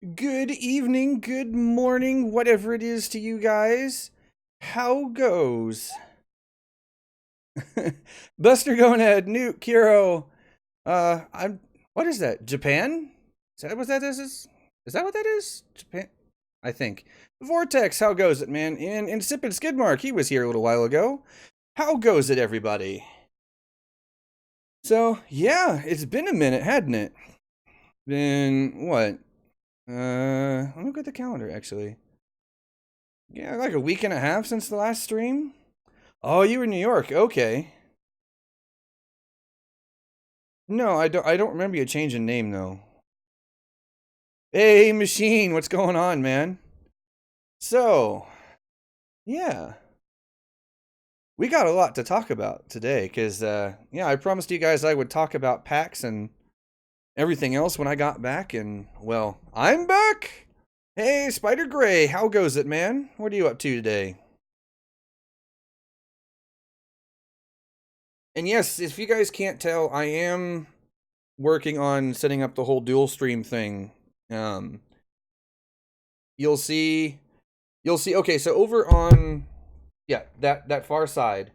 Good evening, good morning, whatever it is to you guys. How goes? Buster going ahead, Newt, Kiro. What is that? Japan? Is that what that is? Is that what that is? Japan? I think. Vortex, how goes it, man? And Insipid Skidmark, he was here a little while ago. How goes it, everybody? So, yeah, it's been a minute, hadn't it? Been, what? Let me look at the calendar, actually. Yeah, like a week and a half since the last stream. Oh, you were in New York. Okay. No, I don't remember you changing name though. Hey, Machine, what's going on, man? So, yeah, we got a lot to talk about today because, yeah, I promised you guys I would talk about PAX and everything else when I got back, and well, I'm back. Hey, Spider Gray, how goes it, man? What are you up to today? And yes, if you guys can't tell, I am working on setting up the whole dual stream thing. Um, you'll see, you'll see. Okay, so over on yeah that far side,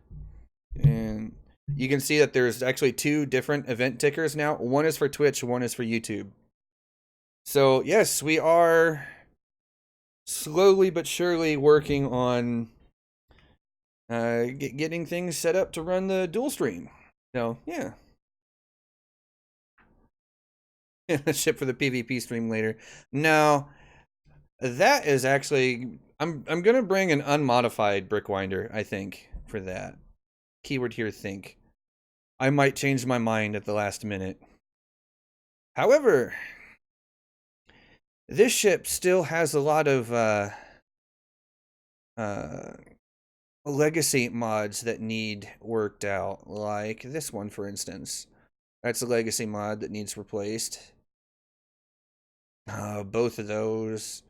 and you can see that there's actually two different event tickers now. One is for Twitch, one is for YouTube. So yes, we are slowly but surely working on getting things set up to run the dual stream. So yeah, ship for the PvP stream later. No, that is actually I'm gonna bring an unmodified Brickwinder, I think, for that. Keyword here think. I might change my mind at the last minute. However, this ship still has a lot of uh legacy mods that need worked out, like this one for instance. That's a legacy mod that needs replaced. Both of those.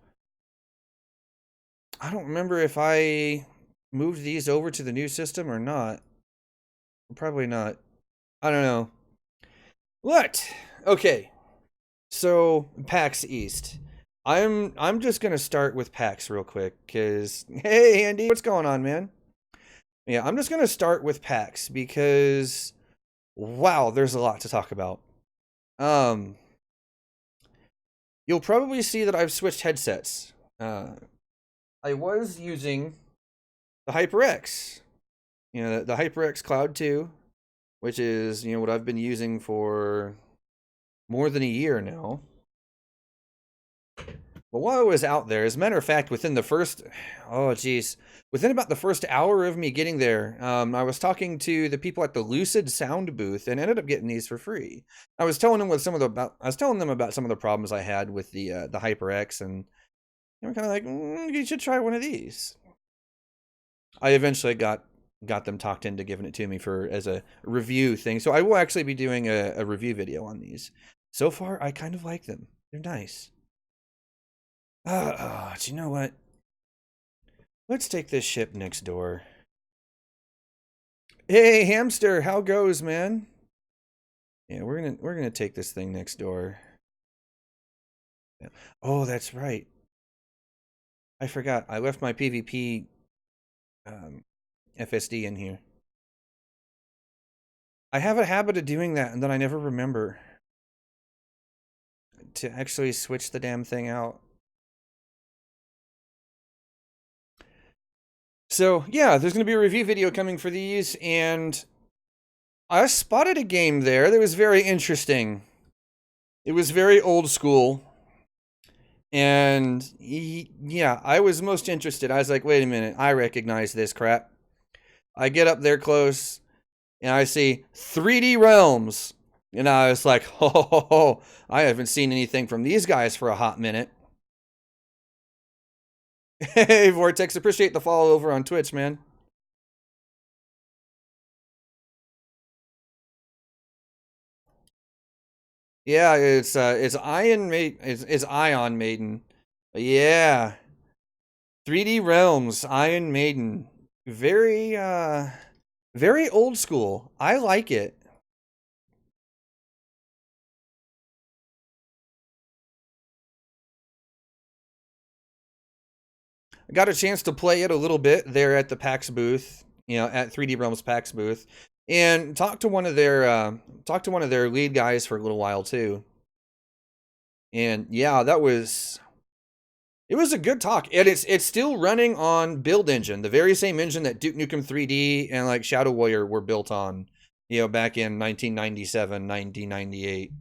I don't remember if I moved these over to the new system or not. Probably not. I don't know. What? Okay. So PAX East. I'm just gonna start with PAX real quick, cause hey Andy, what's going on, man? Yeah, I'm just gonna start with PAX because wow, there's a lot to talk about. Um, you'll probably see that I've switched headsets. I was using the HyperX, the HyperX Cloud 2, which is what I've been using for more than a year now. But while I was out there, as a matter of fact, within the first, oh geez, within about the first hour of me getting there, I was talking to the people at the Lucid Sound booth and ended up getting these for free. I was telling them I was telling them about some of the problems I had with the HyperX, and they were kind of like, you should try one of these. I eventually got them talked into giving it to me for as a review thing, so I will actually be doing a review video on these. So far, I kind of like them. They're nice. Do you know what? Let's take this ship next door. Hey, hamster, how goes, man? Yeah, we're gonna take this thing next door. Yeah. Oh, that's right. I forgot. I left my PvP FSD in here. I have a habit of doing that, and then I never remember to actually switch the damn thing out. So yeah, there's gonna be a review video coming for these, and I spotted a game there that was very interesting. It was very old school. And yeah, I was most interested. I was like, wait a minute, I recognize this crap. I get up there close and I see 3D Realms. And I was like, oh, I haven't seen anything from these guys for a hot minute. Hey, Vortex, appreciate the follow over on Twitch, man. Yeah, it's Ion Maiden. It's Ion Maiden. Yeah, 3D Realms, Iron Maiden. Very very old school. I like it. I got a chance to play it a little bit there at the PAX booth, at 3D Realms PAX booth, and talked to one of their lead guys for a little while too. And yeah, it was a good talk, and it's still running on Build Engine, the very same engine that Duke Nukem 3D and like Shadow Warrior were built on, back in 1997, 1998.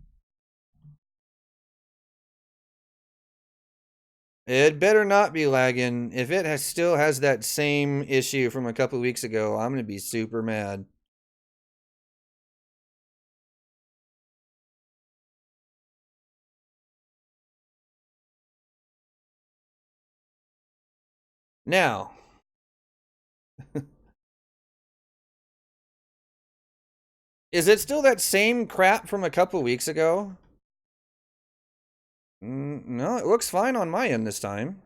It better not be lagging. If it still has that same issue from a couple weeks ago, I'm gonna be super mad. Now, is it still that same crap from a couple weeks ago? No, it looks fine on my end this time.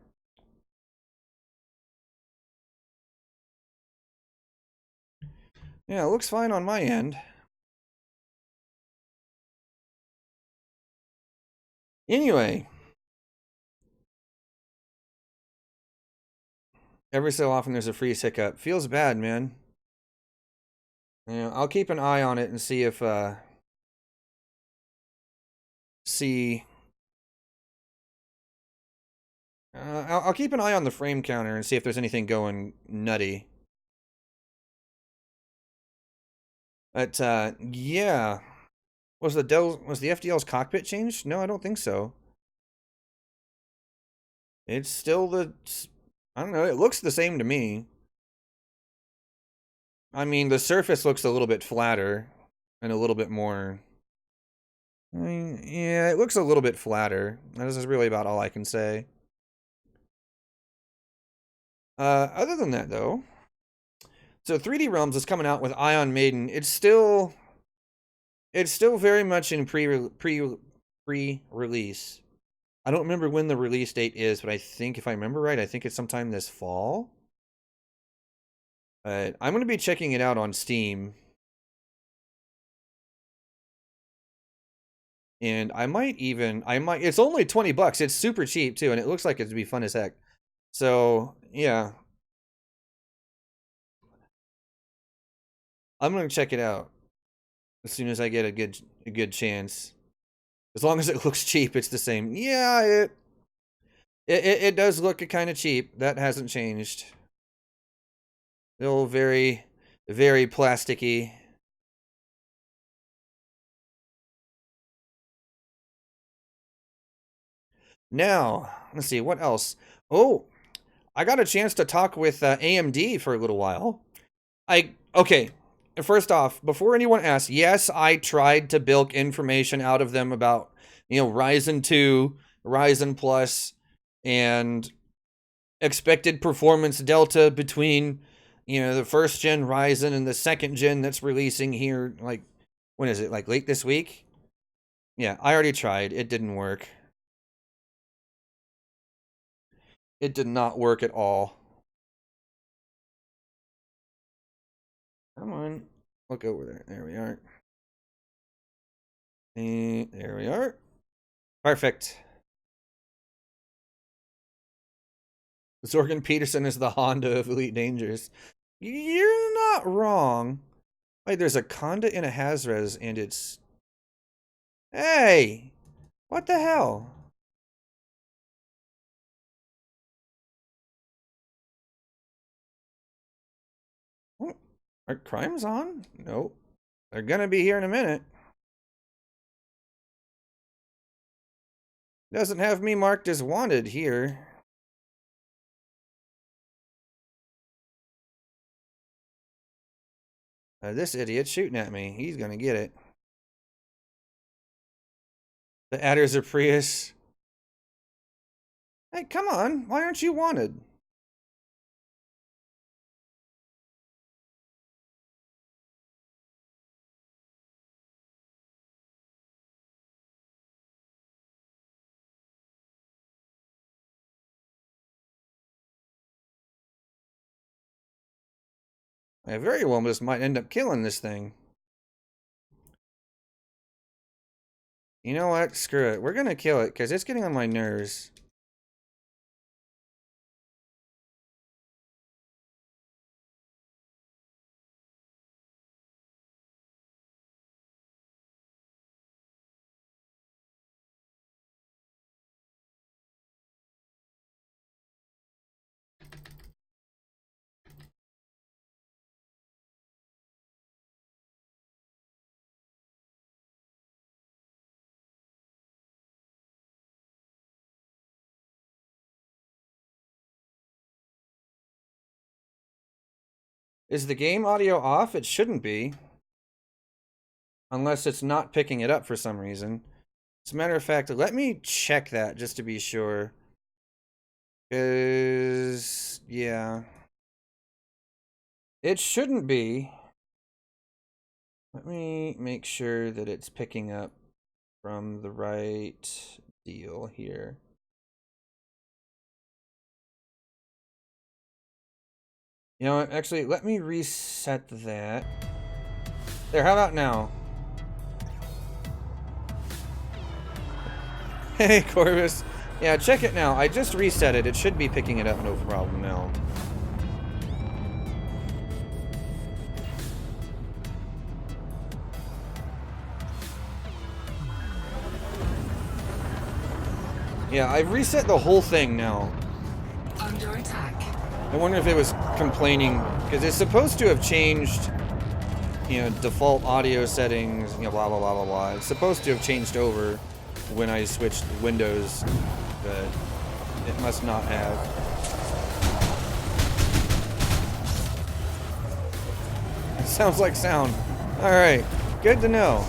Yeah, it looks fine on my end. Anyway, every so often there's a freeze hiccup. Feels bad, man. Yeah, I'll keep an eye on it and see if see. I'll keep an eye on the frame counter and see if there's anything going nutty. But yeah, was the FDL's cockpit changed? No, I don't think so. It's still I don't know. It looks the same to me. I mean, the surface looks a little bit flatter and a little bit more. I mean, yeah, it looks a little bit flatter. This is really about all I can say. Other than that, though, so 3D Realms is coming out with Ion Maiden. It's still very much in pre-release. I don't remember when the release date is, but I think if I remember right, I think it's sometime this fall. But I'm going to be checking it out on Steam. And it's only $20. It's super cheap too, and it looks like it'd be fun as heck. So, yeah. I'm going to check it out as soon as I get a good chance. As long as it looks cheap, it's the same. Yeah, it does look kind of cheap. That hasn't changed. Still very, very plasticky. Now, let's see, what else? Oh, I got a chance to talk with AMD for a little while. Okay, first off, before anyone asks, yes, I tried to bilk information out of them about, Ryzen 2, Ryzen Plus, and expected performance delta between, the first gen Ryzen and the second gen that's releasing here, like, when is it, like late this week? Yeah, I already tried. It didn't work. It did not work at all. Come on. Look over there. There we are. And there we are. Perfect. Zorgan Peterson is the Honda of Elite Dangerous. You're not wrong. Wait, there's a Conda and a Hazres, and it's... Hey! What the hell? Oh, are crimes on? Nope. They're gonna be here in a minute. Doesn't have me marked as wanted here. This idiot's shooting at me. He's gonna get it. The adders are Prius. Hey, come on. Why aren't you wanted? I very well just might end up killing this thing. You know what? Screw it. We're gonna kill it, because it's getting on my nerves. Is the game audio off? It shouldn't be. Unless it's not picking it up for some reason. As a matter of fact, let me check that just to be sure. Because, yeah. It shouldn't be. Let me make sure that it's picking up from the right deal here. You know what? Actually, let me reset that. There, how about now? Hey, Corvus. Yeah, check it now. I just reset it. It should be picking it up no problem now. Yeah, I've reset the whole thing now. Under attack. I wonder if it was complaining, because it's supposed to have changed, you know, default audio settings, you know, blah, blah, blah, blah, blah. It's supposed to have changed over when I switched Windows, but it must not have. It sounds like sound. Alright, good to know.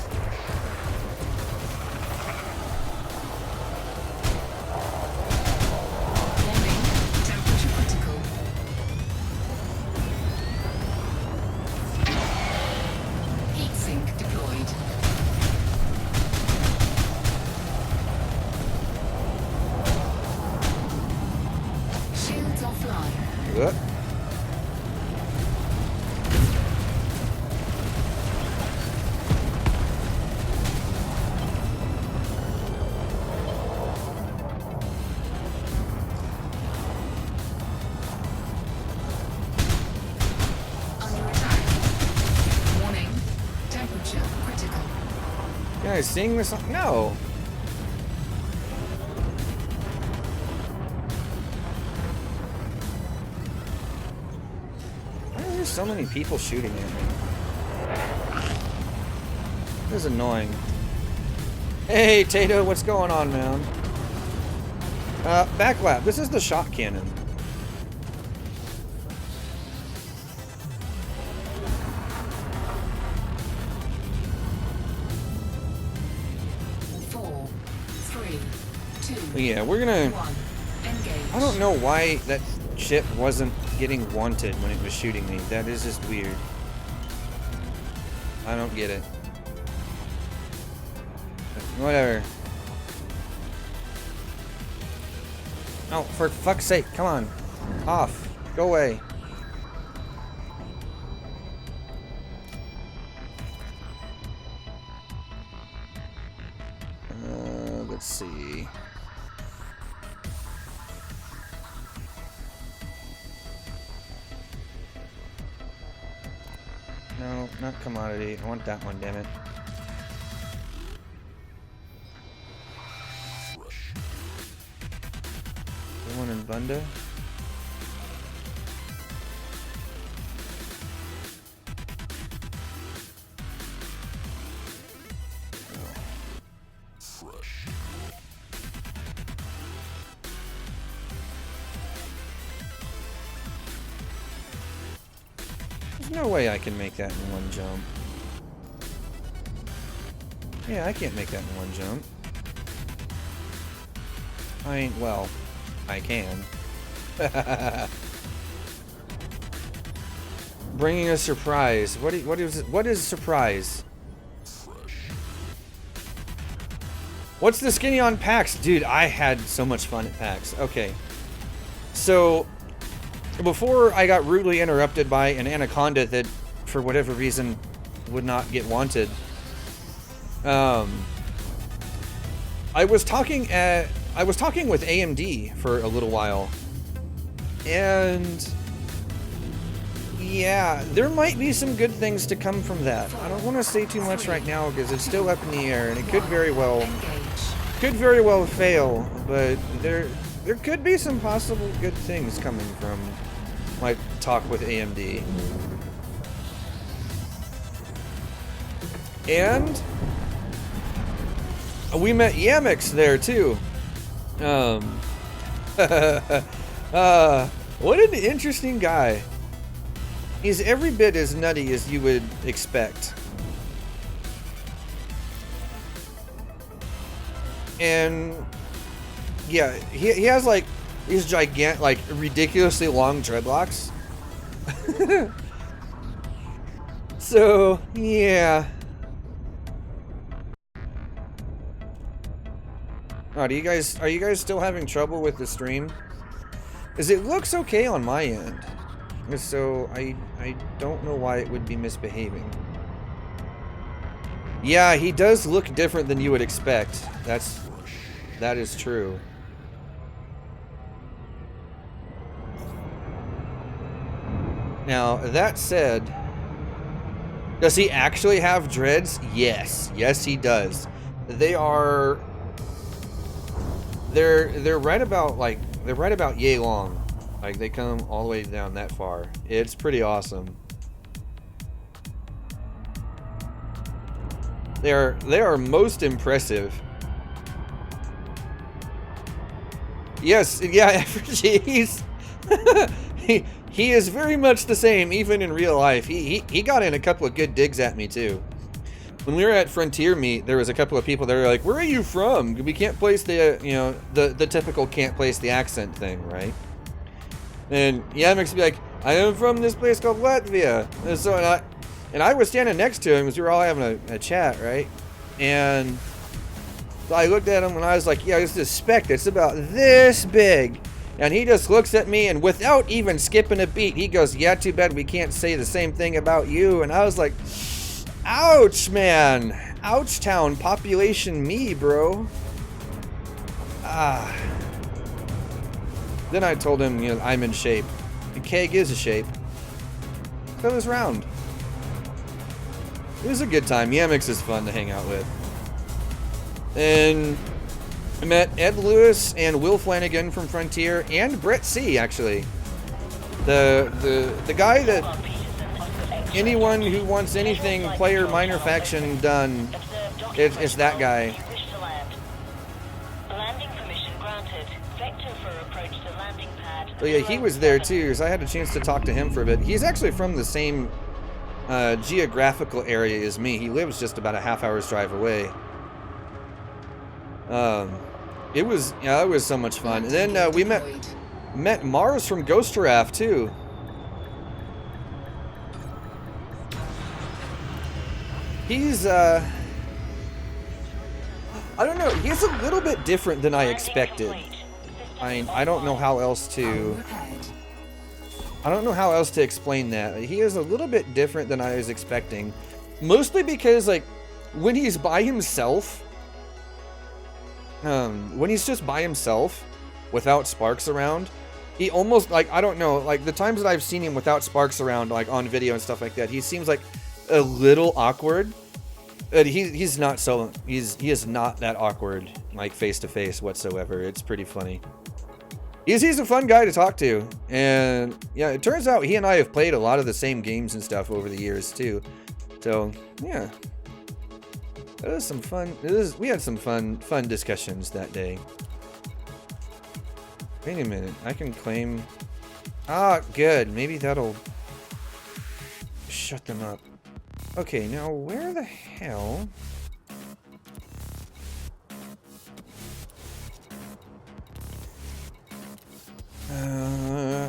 Guys, seeing this? No. Why are there so many people shooting at me? This is annoying. Hey, Tato, what's going on, man? Backlap. This is the shot cannon. Yeah, we're gonna... I don't know why that ship wasn't getting wanted when it was shooting me. That is just weird. I don't get it. Whatever. Oh, for fuck's sake, come on. Off. Go away. Let's see. No, not commodity. I want that one, damn it. The one in Bunda? No way I can make that in one jump. Yeah, I can't make that in one jump. I mean, well, I can. Bringing a surprise. What is surprise? What's the skinny on PAX? Dude, I had so much fun at PAX. Okay. So... before I got rudely interrupted by an anaconda that, for whatever reason, would not get wanted, I was talking with AMD for a little while, and yeah, there might be some good things to come from that. I don't want to say too much right now because it's still up in the air, and it could very well fail, but there could be some possible good things coming from my talk with AMD. And we met Yamix there too. What an interesting guy. He's every bit as nutty as you would expect. And yeah, he has like these gigantic, like ridiculously long dreadlocks. So yeah. Oh, are you guys still having trouble with the stream? Because it looks okay on my end. So I don't know why it would be misbehaving. Yeah, he does look different than you would expect. That is true. Now, that said, does he actually have dreads? Yes. Yes, he does. They're right about yay long. Like, they come all the way down that far. It's pretty awesome. They are most impressive. Yes, yeah, jeez. He is very much the same, even in real life. He got in a couple of good digs at me too. When we were at Frontier Meet, there was a couple of people that were like, "Where are you from? We can't place the the typical can't place the accent thing, right?" And Yamix would be like, "I am from this place called Latvia." And so I was standing next to him because we were all having a chat, right? And so I looked at him and I was like, "Yeah, it's this speck that's about this big." And he just looks at me and without even skipping a beat, he goes, "Yeah, too bad we can't say the same thing about you." And I was like, ouch, man. Ouch town, population me, bro. Then I told him, I'm in shape. The keg is a shape. So it was round. It was a good time. Yamix is fun to hang out with. And I met Ed Lewis and Will Flanagan from Frontier and Brett C, actually. The guy that anyone who wants anything player minor faction done, it's that guy. So yeah, he was there too, because I had a chance to talk to him for a bit. He's actually from the same geographical area as me. He lives just about a half-hour's drive away. It was so much fun. And then we met Mars from Ghost Giraffe too. He's I don't know, he's a little bit different than I expected. I don't know how else to explain that. He is a little bit different than I was expecting. Mostly because like when he's by himself, when he's just by himself without Sparks around, he almost like, I don't know, like the times that I've seen him without Sparks around, like on video and stuff like that, he seems like a little awkward. But he is not that awkward, like face to face whatsoever. It's pretty funny. He's a fun guy to talk to, and yeah, it turns out he and I have played a lot of the same games and stuff over the years too. So yeah, it was some fun. We had some fun discussions that day. Wait a minute, I can claim. Ah, good. Maybe that'll shut them up. Okay, now where the hell?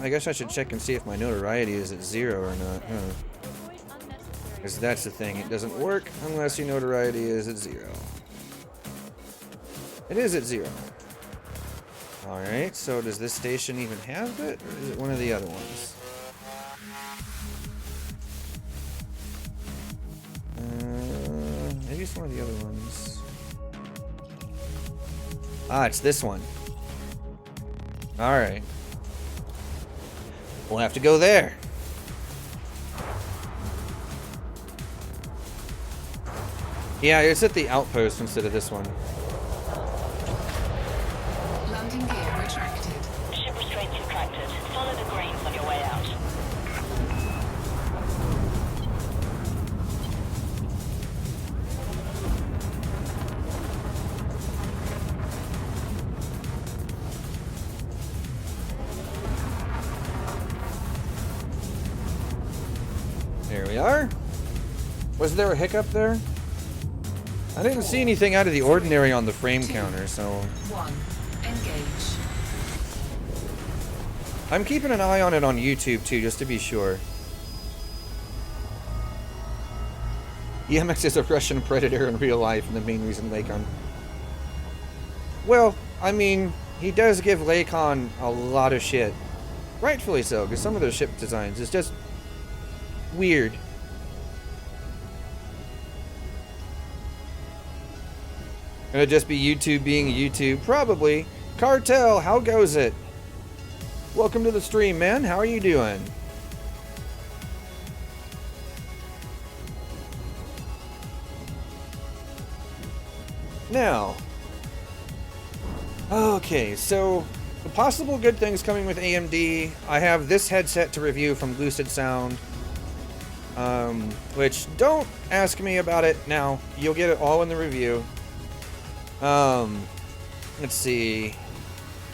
I guess I should check and see if my notoriety is at 0 or not. Because that's the thing, it doesn't work unless your notoriety is at 0. It is at 0. Alright, so does this station even have it, or is it one of the other ones? Maybe it's one of the other ones. Ah, it's this one. Alright. We'll have to go there. Yeah, it's at the outpost instead of this one. Landing gear retracted. Ship restraints retracted. Follow the greens on your way out. we are. Was there a hiccup there? I didn't see anything out of the ordinary on the frame counter, so... 1. Engage. I'm keeping an eye on it on YouTube too, just to be sure. EMX is a Russian predator in real life, and the main reason Lakon... Well, I mean, he does give Lakon a lot of shit. Rightfully so, because some of their ship designs is just... weird. Gonna just be YouTube being YouTube? Probably. Cartel, how goes it? Welcome to the stream, man. How are you doing? Now, okay, so the possible good things coming with AMD. I have this headset to review from Lucid Sound, which don't ask me about it now. You'll get it all in the review. Let's see,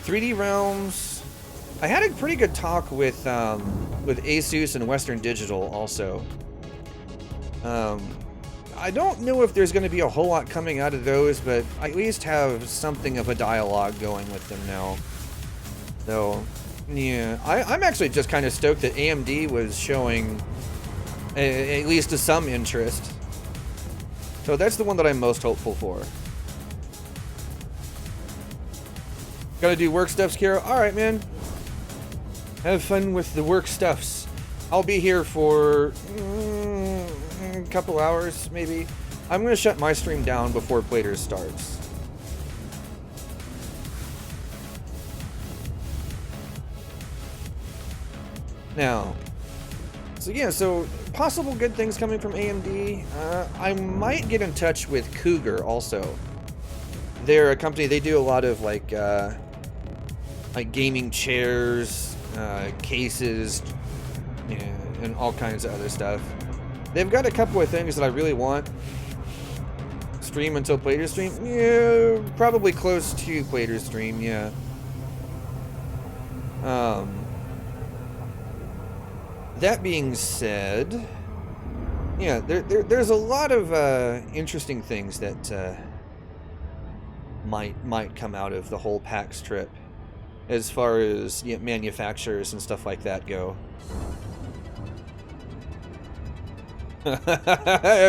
3D Realms. I had a pretty good talk with Asus and Western Digital also. I don't know if there's going to be a whole lot coming out of those, but I at least have something of a dialogue going with them now. So, yeah, I'm actually just kind of stoked that AMD was showing at least some interest. So that's the one that I'm most hopeful for. Gotta do work stuffs, Kira? Alright, man. Have fun with the work stuffs. I'll be here for a couple hours, maybe. I'm gonna shut my stream down before Platers starts. Now, so yeah, so possible good things coming from AMD. I might get in touch with Cougar also. They're a company, they do a lot of like gaming chairs, cases, and all kinds of other stuff. They've got a couple of things that I really want. Stream until Platers stream? Yeah, probably close to Platers stream, yeah. That being said, yeah, there's a lot of interesting things that might come out of the whole PAX trip, as far as manufacturers and stuff like that go.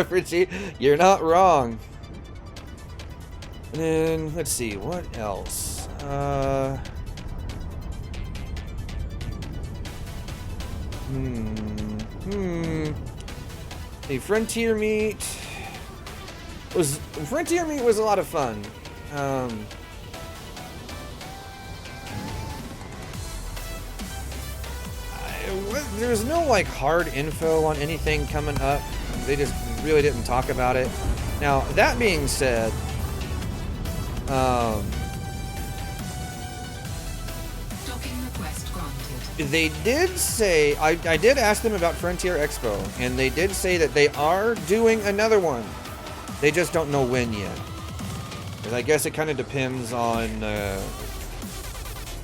Richie, you're not wrong. And then let's see what else. A Frontier Meet was a lot of fun. There's no like hard info on anything coming up. They just really didn't talk about it. Now that being said, Docking request granted. they did say, I did ask them about Frontier Expo, and they did say that they are doing another one. They just don't know when yet. And I guess it kind of depends on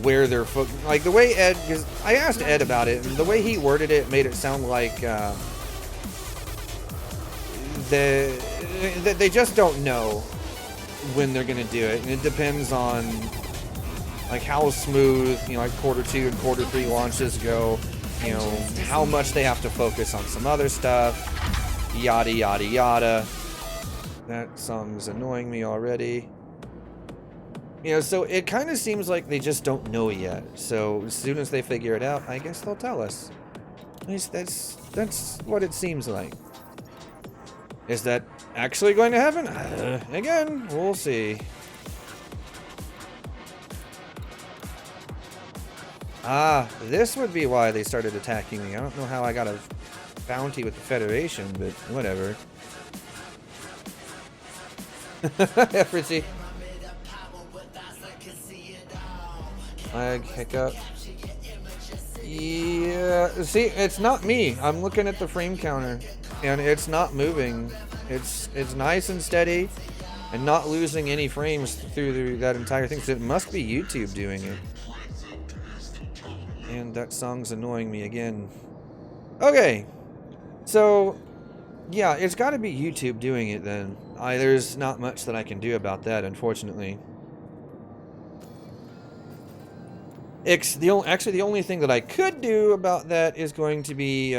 where they're like the way Ed, because I asked Ed about it, and the way he worded it made it sound like they just don't know when they're gonna do it, and it depends on like how smooth, like quarter 2 and quarter 3 launches go, how much they have to focus on some other stuff, yada yada yada. That song's annoying me already. So it kind of seems like they just don't know yet. So as soon as they figure it out, I guess they'll tell us. At least that's what it seems like. Is that actually going to happen? Again, we'll see. Ah, this would be why they started attacking me. I don't know how I got a bounty with the Federation, but whatever. Fritzy. Lag, hiccup. Yeah, see, it's not me. I'm looking at the frame counter, and it's not moving. It's nice and steady, and not losing any frames through that entire thing. So it must be YouTube doing it. And that song's annoying me again. Okay, So, yeah, it's got to be YouTube doing it then. There's not much that I can do about that, unfortunately. Actually, the only thing that I could do about that is going to be,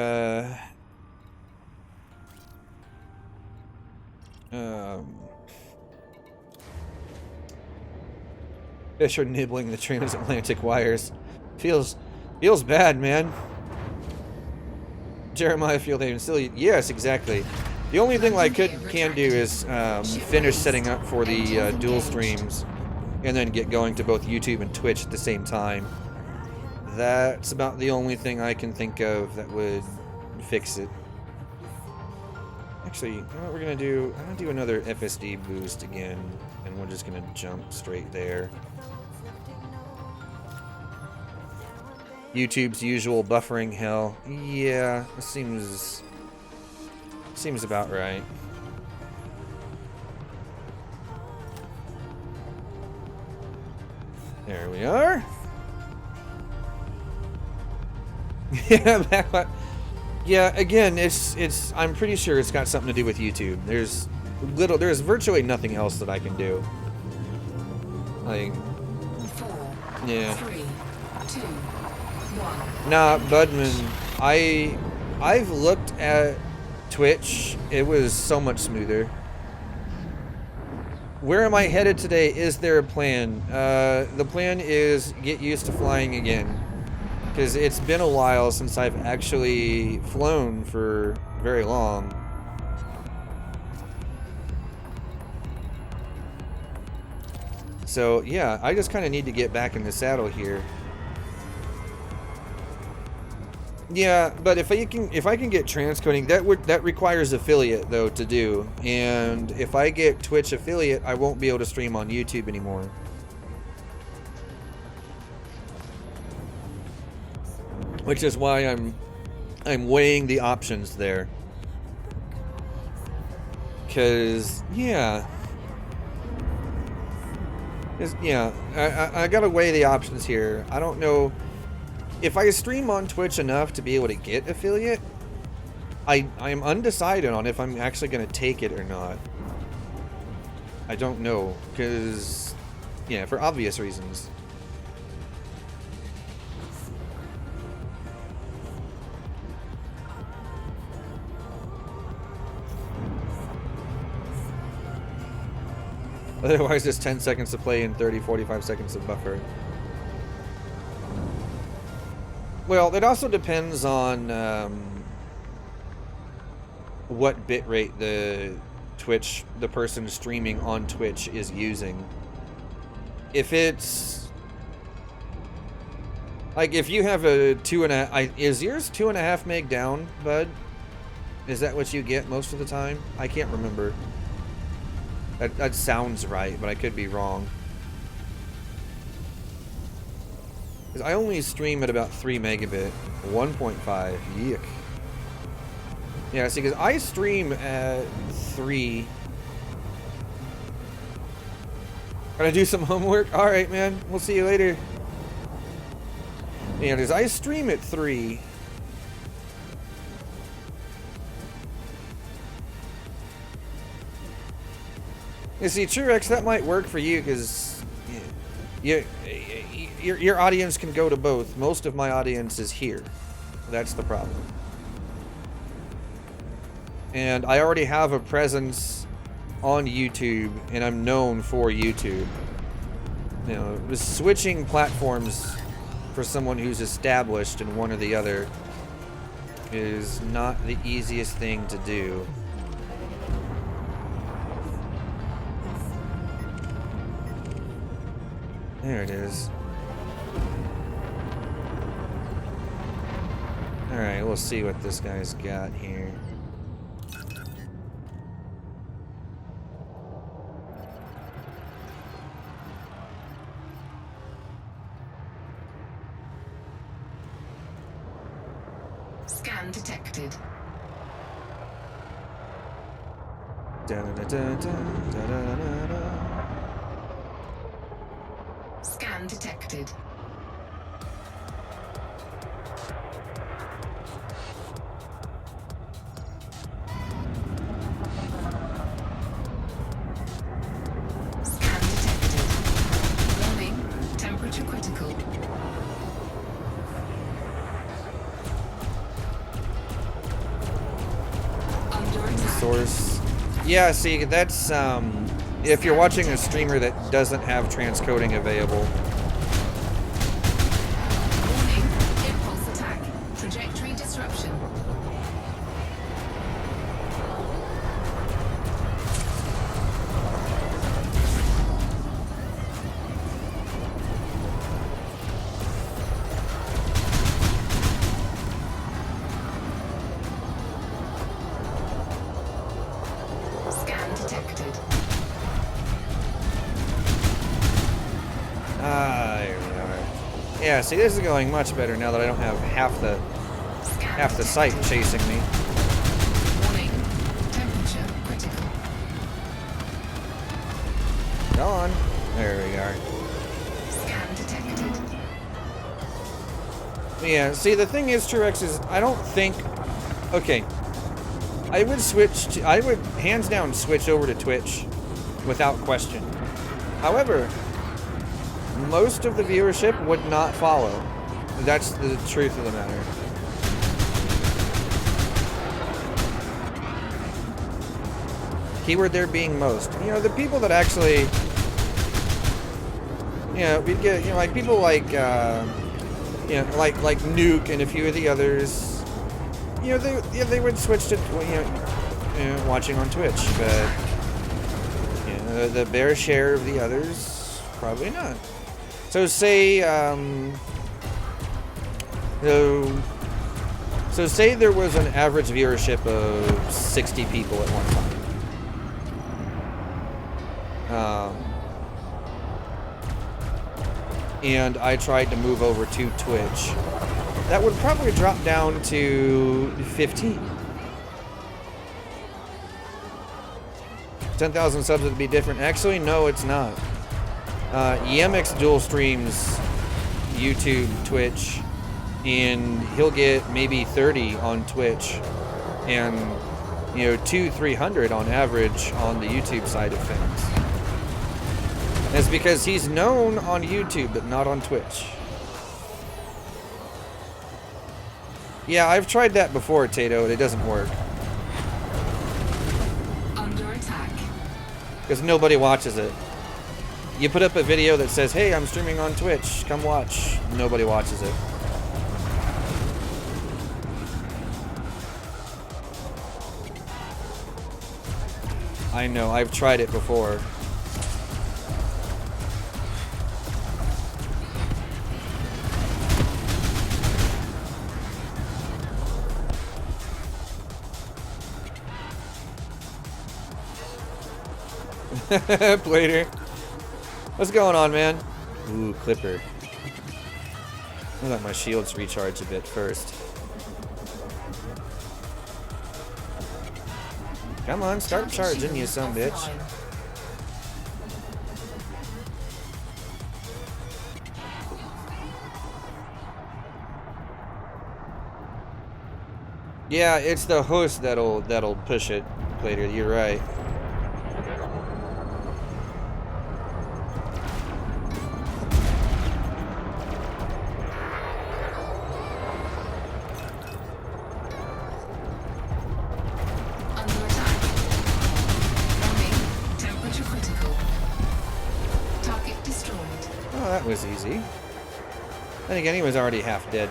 fish are nibbling the transatlantic wires. Feels bad, man. Jeremiah Fieldhaven still, yes, exactly. The only thing I can do is finish setting up for the dual streams, and then get going to both YouTube and Twitch at the same time. That's about the only thing I can think of that would fix it. Actually, you know what we're gonna do? I'm gonna do another FSD boost again, and we're just gonna jump straight there. YouTube's usual buffering hell. Yeah, it seems about right. There we are. Yeah, yeah. Again, it's. I'm pretty sure it's got something to do with YouTube. There's virtually nothing else that I can do. Like, 4, yeah. 3, 2, 1. Nah, Budman. I've looked at Twitch. It was so much smoother. Where am I headed today? Is there a plan? The plan is get used to flying again. Because it's been a while since I've actually flown for very long. So yeah, I just kind of need to get back in the saddle here. Yeah, but if I can get transcoding, that requires affiliate though to do. And if I get Twitch affiliate, I won't be able to stream on YouTube anymore. Which is why I'm weighing the options there. Cause yeah. I gotta weigh the options here. I don't know if I stream on Twitch enough to be able to get affiliate. I'm undecided on if I'm actually gonna take it or not. I don't know, cause yeah, for obvious reasons. Otherwise, it's 10 seconds to play and 45 seconds of buffer. Well, it also depends on what bitrate the person streaming on Twitch is using. If it's like if you have a 2.5, is yours 2.5 meg down, bud? Is that what you get most of the time? I can't remember. That sounds right, but I could be wrong. Because I only stream at about 3 megabit, 1.5. Yuck. Yeah, see, because I stream at 3. Gotta do some homework? Alright, man. We'll see you later. Yeah, because I stream at 3. You see, Truex, that might work for you because your audience can go to both. Most of my audience is here. That's the problem. And I already have a presence on YouTube, and I'm known for YouTube. You know, switching platforms for someone who's established in one or the other is not the easiest thing to do. There it is. Alright, we'll see what this guy's got here. Scan detected. Scan detected. source. Yeah, see, that's if you're watching a streamer that doesn't have transcoding available. Warning, impulse attack. Trajectory disruption. Scan detected. There we are. Yeah, see, this is going much better now that I don't have half the site chasing me. Warning, temperature critical. Go on. There we are. Scan detected. Yeah, see, the thing is, Truex, is I don't think... Okay. I would hands down switch over to Twitch without question. However, most of the viewership would not follow. That's the truth of the matter. Keyword there being most. You know, the people that actually... You know, we'd get, you know, like people like, you know, like Nuke and a few of the others. You know, they would switch to, you know, watching on Twitch, but you know, the bare share of the others, probably not. So say, so say there was an average viewership of 60 people at one time. And I tried to move over to Twitch. That would probably drop down to 15. 10,000 subs would be different. Actually, no, it's not. Yemix dual streams YouTube, Twitch, and he'll get maybe 30 on Twitch, and you know, 200-300 on average on the YouTube side of things. That's because he's known on YouTube, but not on Twitch. Yeah, I've tried that before, Tato, and it doesn't work. Under attack. Because nobody watches it. You put up a video that says, hey, I'm streaming on Twitch, come watch. Nobody watches it. I know, I've tried it before. Plater. What's going on, man? Ooh, Clipper. I'll let my shields recharge a bit first. Come on, start charging, you son bitch. Yeah, it's the host that'll push it, Plater. You're right. That was easy. Then again, he was already half dead.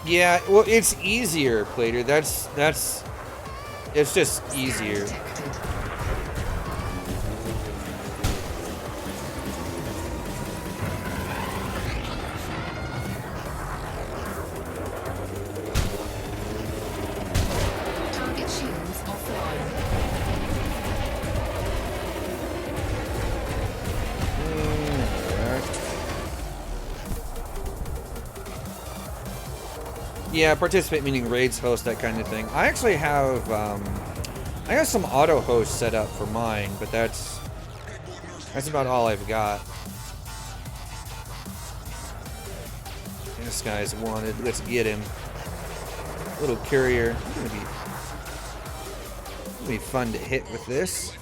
Yeah, well, it's easier, Plater. It's just easier. Yeah, participate meaning raids, host, that kind of thing. I actually have, I got some auto hosts set up for mine, but that's about all I've got. This guy's wanted. Let's get him. Little courier. It's gonna be fun to hit with this.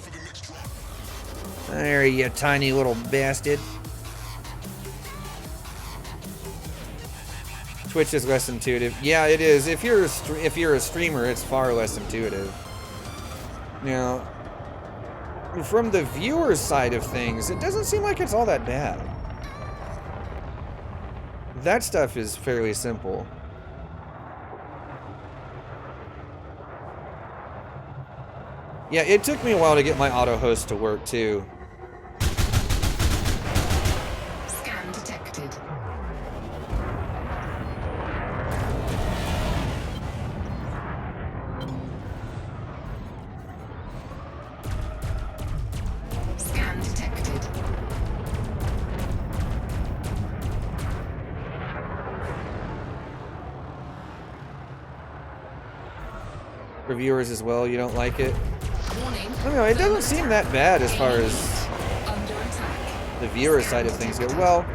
There, you tiny little bastard. Twitch is less intuitive. Yeah, it is. If you're a streamer, it's far less intuitive. Now, from the viewer's side of things, it doesn't seem like it's all that bad. That stuff is fairly simple. Yeah, it took me a while to get my auto host to work too. Scan detected. Scan detected. For viewers as well, you don't like it? Warning. I don't know, it doesn't seem that bad as far as Under attack. the viewer side of things go. Well,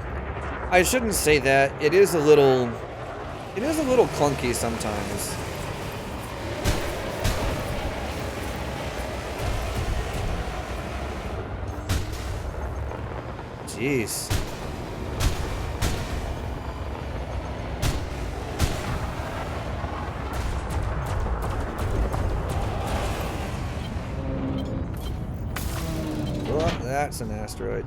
I shouldn't say that. It is a little clunky sometimes. Jeez. Well, that's an asteroid.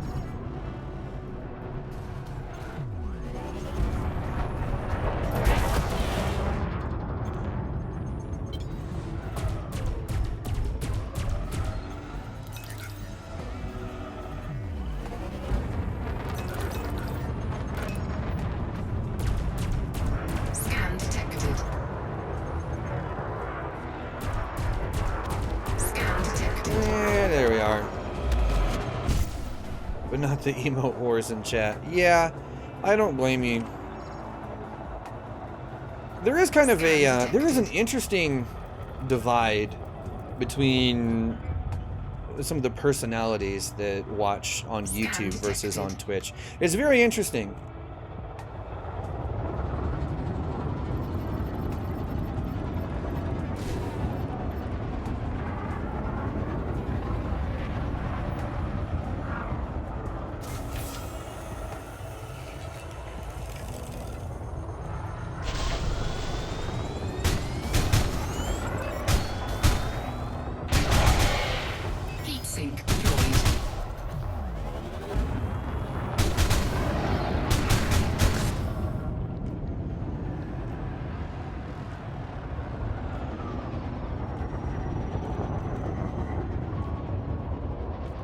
Scan detected. Scan detected. There we are. But not the emote wars in chat. Yeah, I don't blame you. There is kind of a, there is an interesting divide between some of the personalities that watch on YouTube versus on Twitch. It's very interesting. Heatsink deployed.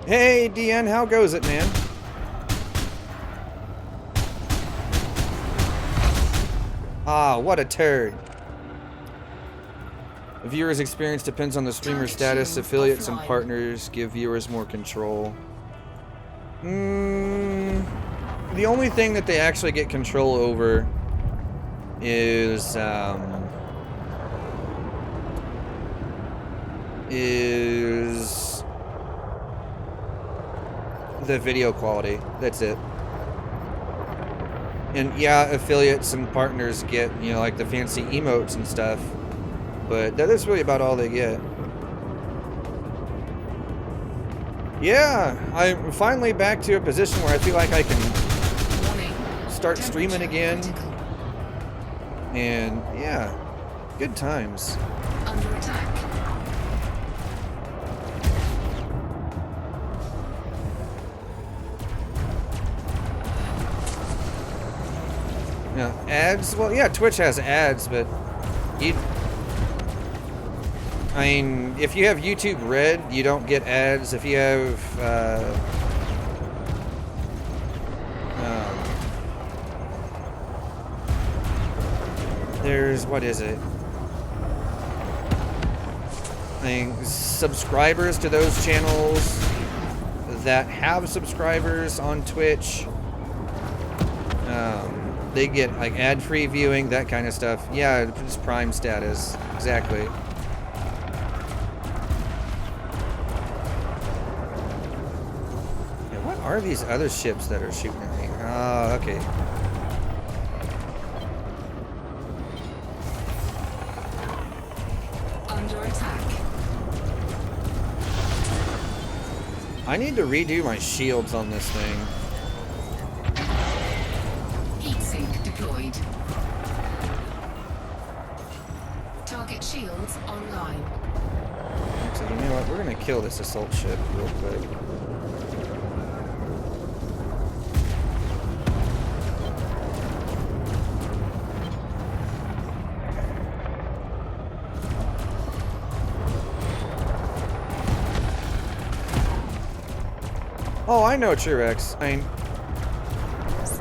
Hey, DN, how goes it, man? Ah, what a turd. A viewer's experience depends on the streamer's status. Affiliates and partners give viewers more control. The only thing that they actually get control over is the video quality. That's it. And yeah, affiliates and partners get, you know, like the fancy emotes and stuff, but that is really about all they get. Yeah, I'm finally back to a position where I feel like I can Warning. start streaming again, Critical. and yeah, good times. Under attack. Now, ads, well, yeah, Twitch has ads, but I mean, if you have YouTube Red, you don't get ads. If you have, there's, what is it? I mean, subscribers to those channels that have subscribers on Twitch, they get like ad-free viewing, that kind of stuff. Yeah, it's Prime status, exactly. Yeah, what are these other ships that are shooting at me? Oh, okay. Under attack. I need to redo my shields on this thing. Heatsink deployed. Target shields online. So you know what? We're gonna kill this assault ship real quick. Oh, I know T-Rex.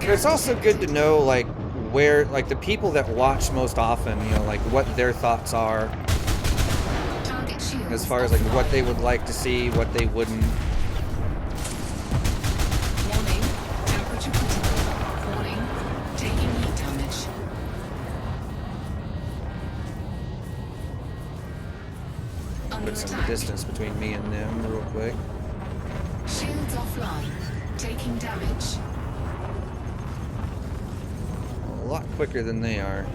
It's also good to know, like, where, like, the people that watch most often, you know, like, what their thoughts are. Target shields As far as, like, what they would like to see, what they wouldn't. Warning. Temperature critical. Warning. Taking heat damage. Under Put some attack. distance between me and them real quick. Shields offline. Taking damage. A lot quicker than they are.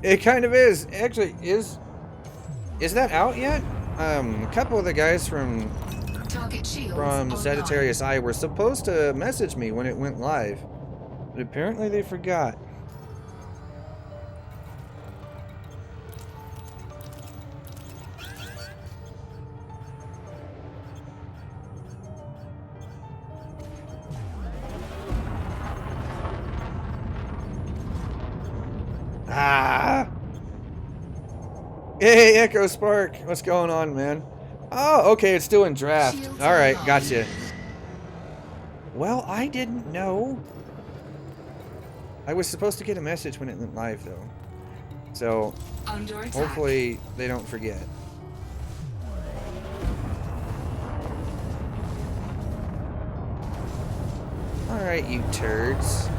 It kind of is. Actually, is that out yet? A couple of the guys from Target shields from online. Sagittarius Eye were supposed to message me when it went live, but apparently they forgot. Ah! Hey, Echo Spark, what's going on, man? Oh, okay, it's still in draft. Shields All right, online. gotcha. Well, I didn't know. I was supposed to get a message when it went live, though. So, Under attack. hopefully they don't forget. All right, you turds.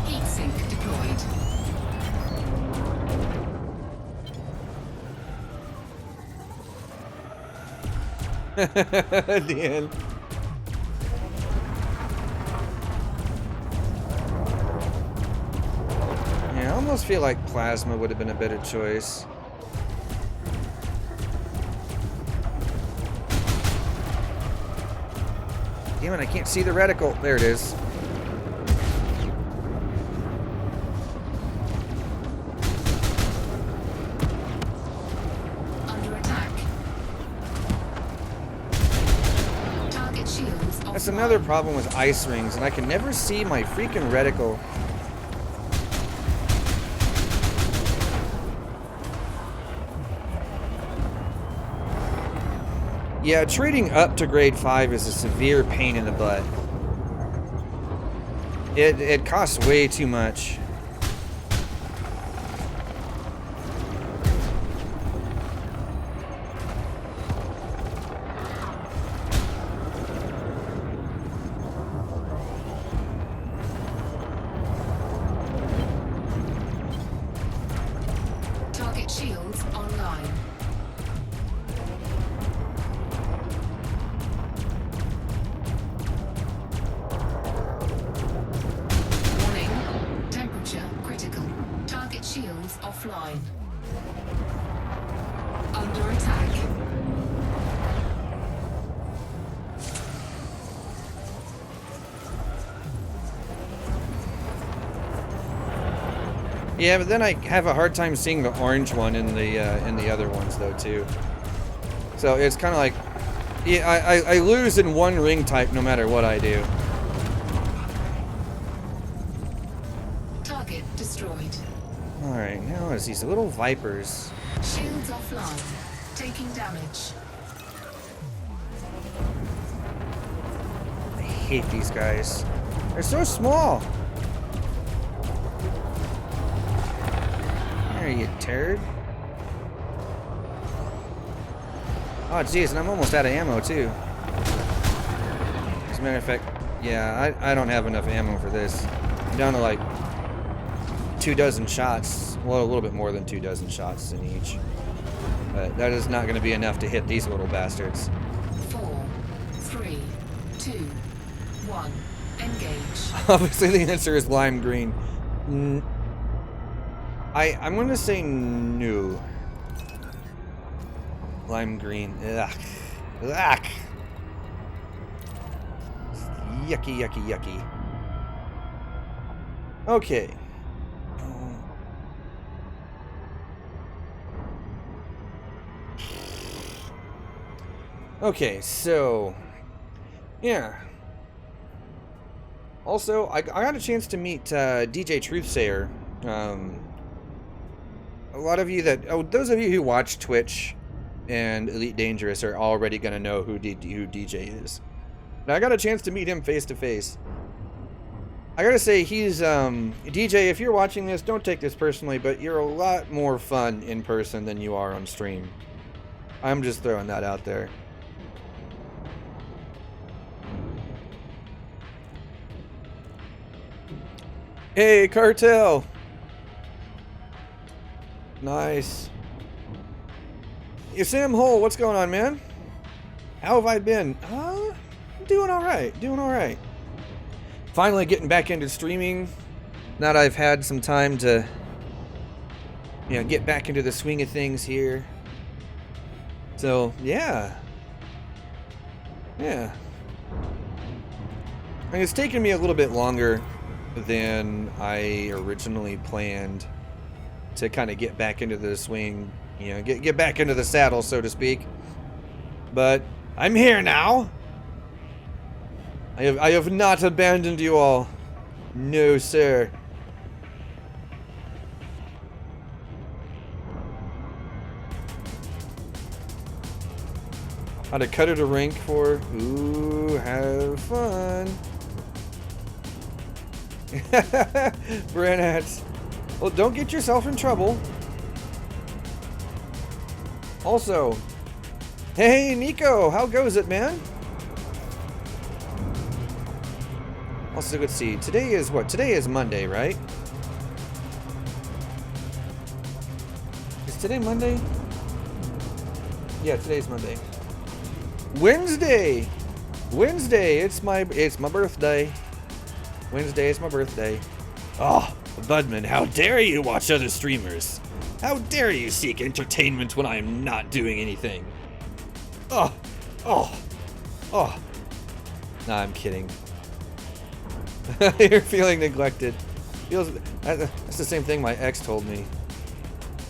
Heat sink deployed. At the end. Yeah, I almost feel like plasma would have been a better choice. Damn it, I can't see the reticle. There it is. Under attack. Target shields offline. That's another problem with ice rings, and I can never see my freaking reticle. Yeah, trading up to grade 5 is a severe pain in the butt. It costs way too much. Target shields online. Warning. Temperature critical. Target shields offline. Under attack. Yeah, but then I have a hard time seeing the orange one in the other ones though too. So it's kind of like, yeah, I lose in one ring type no matter what I do. Target destroyed. All right, now it's these little vipers. Shields offline. Taking damage. I hate these guys. They're so small. There you turd. Oh jeez, and I'm almost out of ammo too. As a matter of fact, yeah, I don't have enough ammo for this. I'm down to like 24 shots. Well, a little bit more than 24 shots in each. But that is not going to be enough to hit these little bastards. 4, 3, 2, 1. Engage. Obviously the answer is lime green. I'm gonna say no. Lime green. Ugh. Ugh. Yucky, yucky, yucky. Okay. Okay, so yeah. Also, I got a chance to meet DJ Truthsayer. A lot of you those of you who watch Twitch and Elite Dangerous are already gonna know who DJ is. But I got a chance to meet him face to face. I gotta say, he's DJ. If you're watching this, don't take this personally, but you're a lot more fun in person than you are on stream. I'm just throwing that out there. Hey, Cartel! Nice. Hey, Sam Hole, what's going on, man? How have I been? Doing alright, doing alright. Finally getting back into streaming. Now that I've had some time to, get back into the swing of things here. So, yeah. Yeah. And it's taken me a little bit longer than I originally planned to kind of get back into the swing, get back into the saddle, so to speak. But I'm here now. I have not abandoned you all. No, sir. How to cut it a rank for? Ooh, have fun. Branats. Well, don't get yourself in trouble. Also, hey Nico, how goes it, man? Also, let's see. Today is what? Today is Monday, right? Is today Monday? Yeah, today's Monday. Wednesday. It's my birthday. Wednesday is my birthday. Oh, Budman, how dare you watch other streamers? How dare you seek entertainment when I am not doing anything? Oh. Nah, I'm kidding. You're feeling neglected. That's the same thing my ex told me.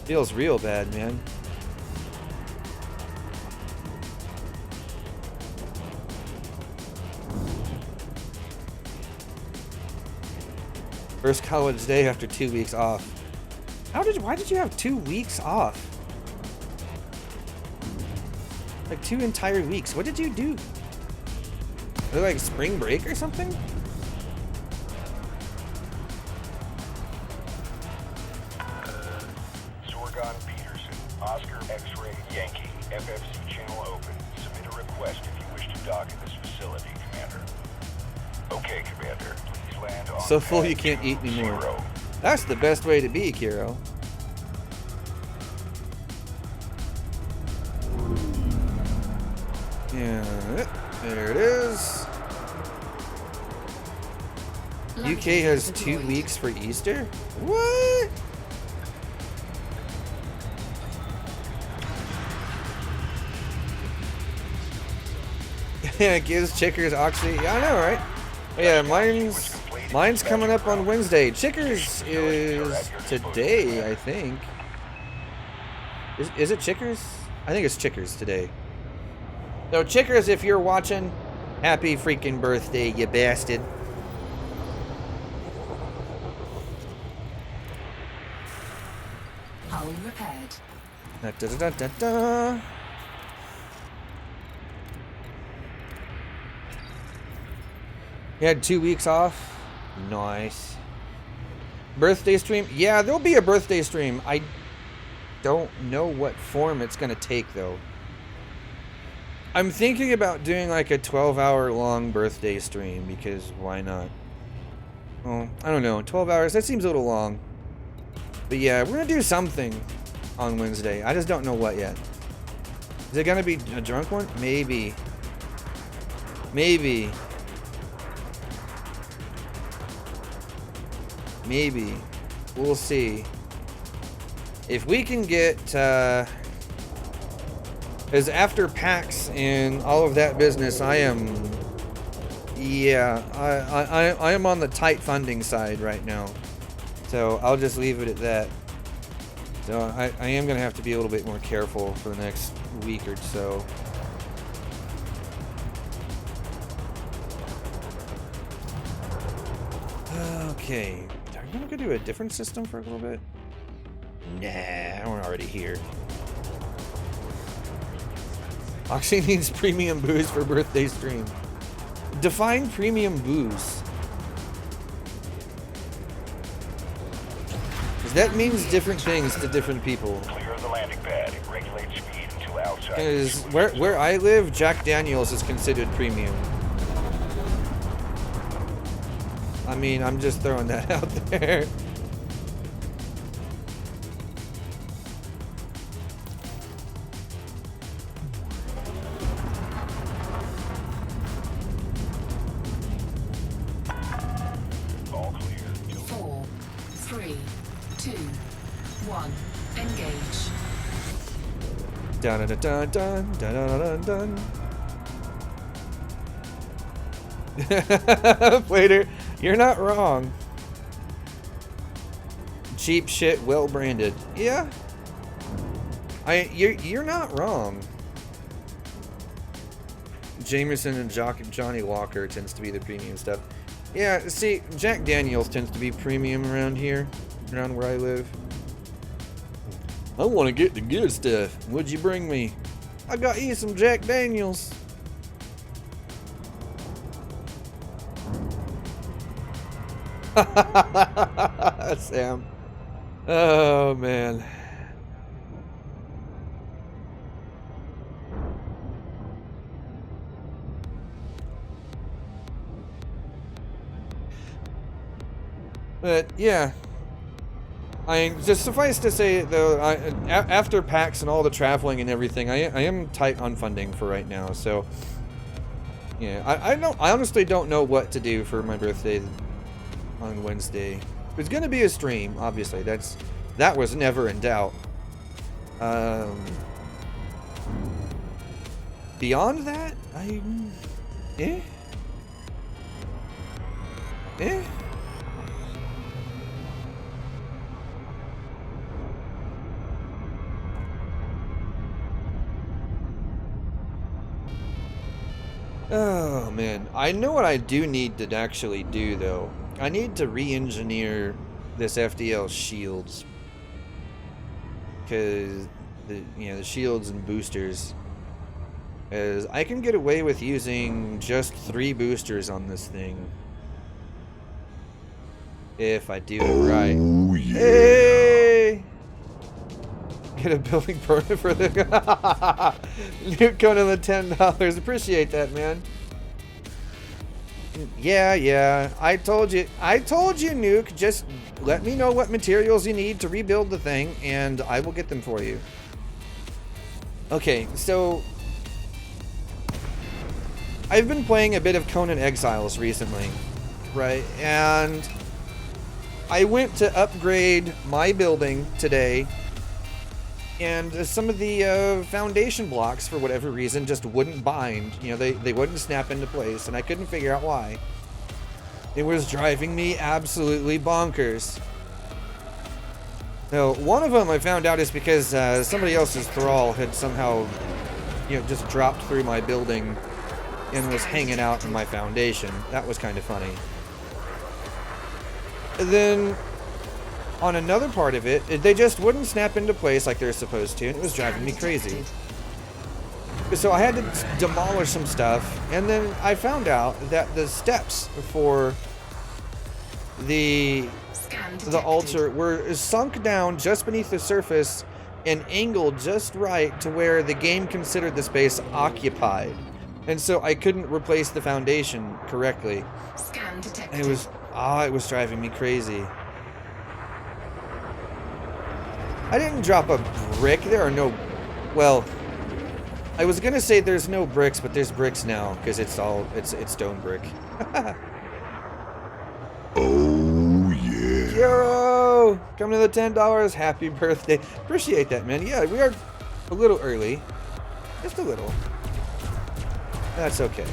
Feels real bad, man. First college day after 2 weeks off. Why did you have 2 weeks off? Like 2 entire weeks. What did you do? Was it like spring break or something? Sorgon Peterson, Oscar X-Ray Yankee, FFC channel open. Submit a request if you wish to dock at this facility, Commander. Okay, Commander. Please land on So full you can't eat anymore. 0. That's the best way to be, Kiro. Yeah, there it is. UK has 2 weeks for Easter? What? Yeah, it gives Chickers Oxy. Yeah, I know, right? Yeah, mine's coming up on Wednesday. Chickers is today, I think. Is it Chickers? I think it's Chickers today. So Chickers, if you're watching, happy freaking birthday, you bastard. Hull repaired. Da, da, da, da, da. You had 2 weeks off? Nice. Birthday stream? Yeah, there'll be a birthday stream. I don't know what form it's going to take, though. I'm thinking about doing like a 12-hour long birthday stream, because why not? Well, I don't know. 12 hours, that seems a little long. But yeah, we're going to do something on Wednesday. I just don't know what yet. Is it going to be a drunk one? Maybe. Maybe. Maybe. we'll see. If we can get, as after PAX and all of that business, I am, yeah, I am on the tight funding side right now. So I'll just leave it at that. So I am going to have to be a little bit more careful for the next week or so. Okay, are we gonna go do a different system for a little bit? Nah, we're already here. Oxy needs premium booze for birthday stream. Define premium booze. Because that means different things to different people. Clear the landing pad. Regulate speed until outside. Because where I live, Jack Daniels is considered premium. I mean, I'm just throwing that out there. All clear. 4, 3, 2, 1. Engage. Dun dun dun dun dun dun dun dun. Later. You're not wrong. Cheap shit, well branded. Yeah. You're not wrong. Jameson and Johnny Walker tends to be the premium stuff. Yeah, see, Jack Daniels tends to be premium around here, around where I live. I want to get the good stuff. What'd you bring me? I got you some Jack Daniels. Sam. Oh, man. But, yeah. I just suffice to say, though, after PAX and all the traveling and everything, I am tight on funding for right now, so... Yeah, I honestly don't know what to do for my birthday on Wednesday. It's gonna be a stream, obviously. That was never in doubt. Beyond that, eh? Oh man, I know what I do need to actually do though. I need to re-engineer this FDL shields, because the shields and boosters, as I can get away with using just 3 boosters on this thing if I do it right. Oh yeah. Hey! Get a building permit for the Nuke going to the $10. Appreciate that, man. Yeah. I told you, Nuke. Just let me know what materials you need to rebuild the thing, and I will get them for you. Okay, so I've been playing a bit of Conan Exiles recently, right? And I went to upgrade my building today, and some of the foundation blocks, for whatever reason, just wouldn't bind. They wouldn't snap into place, and I couldn't figure out why. It was driving me absolutely bonkers. Now, one of them I found out is because somebody else's thrall had somehow, just dropped through my building and was hanging out in my foundation. That was kind of funny. And then, on another part of it, they just wouldn't snap into place like they're supposed to, and it was driving me crazy. So I had to demolish some stuff, and then I found out that the steps for the altar were sunk down just beneath the surface and angled just right to where the game considered the space occupied. And so I couldn't replace the foundation correctly. Scan detected. And it was driving me crazy. I didn't drop a brick. There are no... Well, I was gonna say there's no bricks, but there's bricks now, because it's stone brick. Oh yeah. Kuro! Joe, come to the $10. Happy birthday. Appreciate that, man. Yeah, we are a little early. Just a little. That's okay.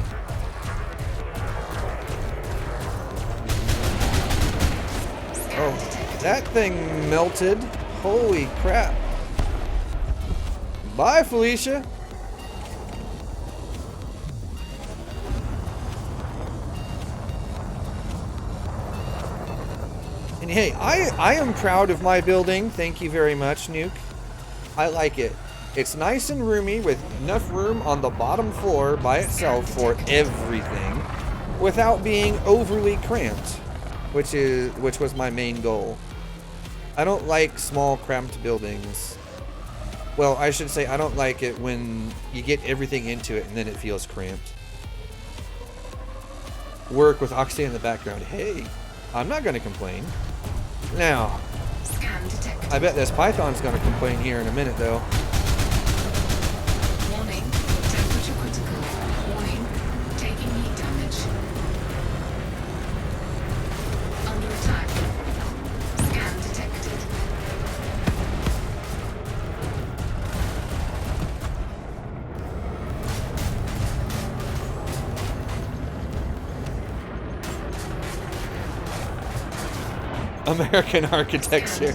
Oh, that thing melted. Holy crap. Bye, Felicia. And hey, I am proud of my building. Thank you very much, Nuke. I like it. It's nice and roomy with enough room on the bottom floor by itself for everything without being overly cramped, which was my main goal. I don't like small cramped buildings. Well, I should say I don't like it when you get everything into it and then it feels cramped. Work with Oxy in the background. Hey, I'm not going to complain. Now, I bet this Python's going to complain here in a minute, though. Warning, temperature critical. Warning, taking heat damage. Under attack. Scan detected. American architecture.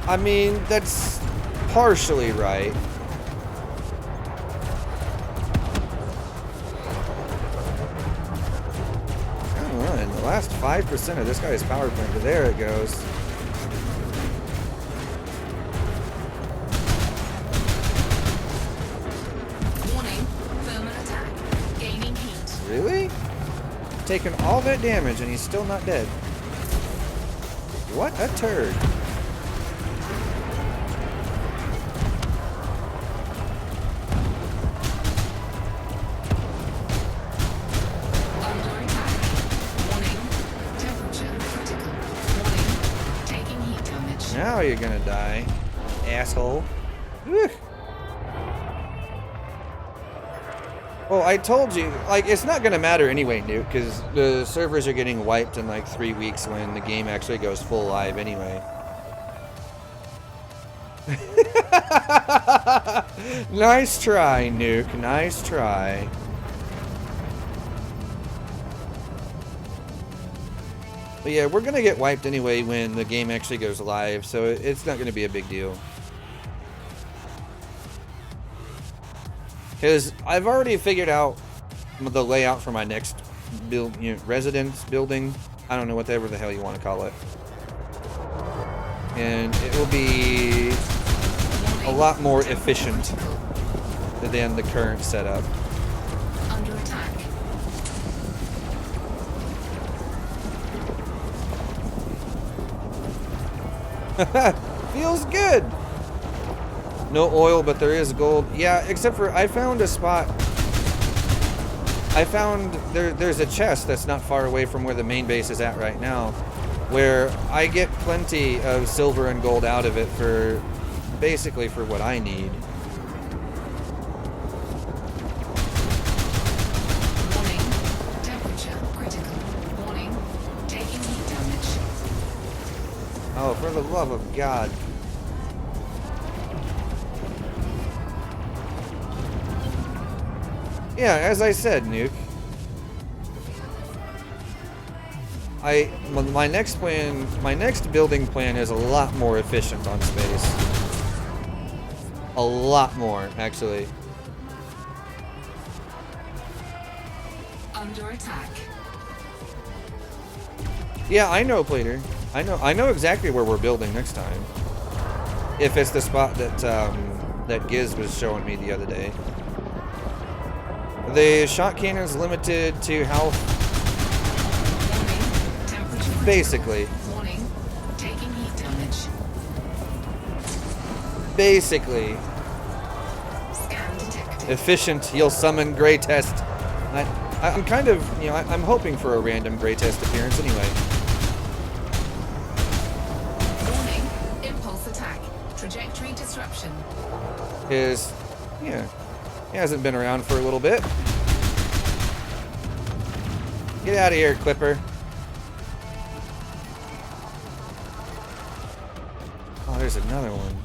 I mean, that's partially right. Alright, the last 5% of this guy's power plant. There it goes. Warning, thermal attack. Gaining heat. Really? Taking all that damage and he's still not dead. What a turd. Under attack. Warning, temperature critical. Warning, taking heat damage. Now you're gonna die, asshole. Whew. Well, I told you, like, it's not gonna matter anyway, Nuke, because the servers are getting wiped in like 3 weeks when the game actually goes full live anyway. Nice try, Nuke. Nice try. But yeah, we're gonna get wiped anyway when the game actually goes live, so it's not gonna be a big deal. Because I've already figured out the layout for my next build, residence building. I don't know, whatever the hell you want to call it. And it will be a lot more efficient than the current setup. Under attack. Feels good. No oil, but there is gold. Yeah, except for I found a spot. I found there's a chest that's not far away from where the main base is at right now, where I get plenty of silver and gold out of it for basically for what I need. Warning, temperature critical. Warning, taking heat damage. Oh, for the love of God. Yeah, as I said, Nuke. My next building plan is a lot more efficient on space. A lot more, actually. Under attack. Yeah, I know, Plater. I know exactly where we're building next time. If it's the spot that that Giz was showing me the other day. The shot cannon's limited to health. Warning, temperature Basically. Warning, taking heat damage. Basically. Scan detected. Efficient, you'll summon Grey Test. I'm kind of, I'm hoping for a random Grey Test appearance anyway. Warning, impulse attack. Trajectory disruption. He hasn't been around for a little bit. Get out of here, Clipper. there's another one.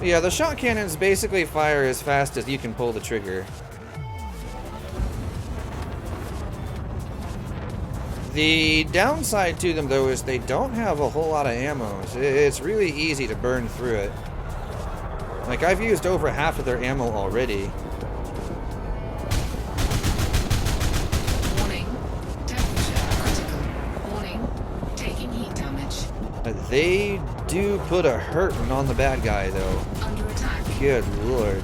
Yeah, the shot cannons basically fire as fast as you can pull the trigger. The downside to them, though, is they don't have a whole lot of ammo. It's really easy to burn through it. Like, I've used over half of their ammo already. Warning. Temperature critical. Warning. Taking heat damage. But they do put a hurting on the bad guy, though. Under attack. Good lord.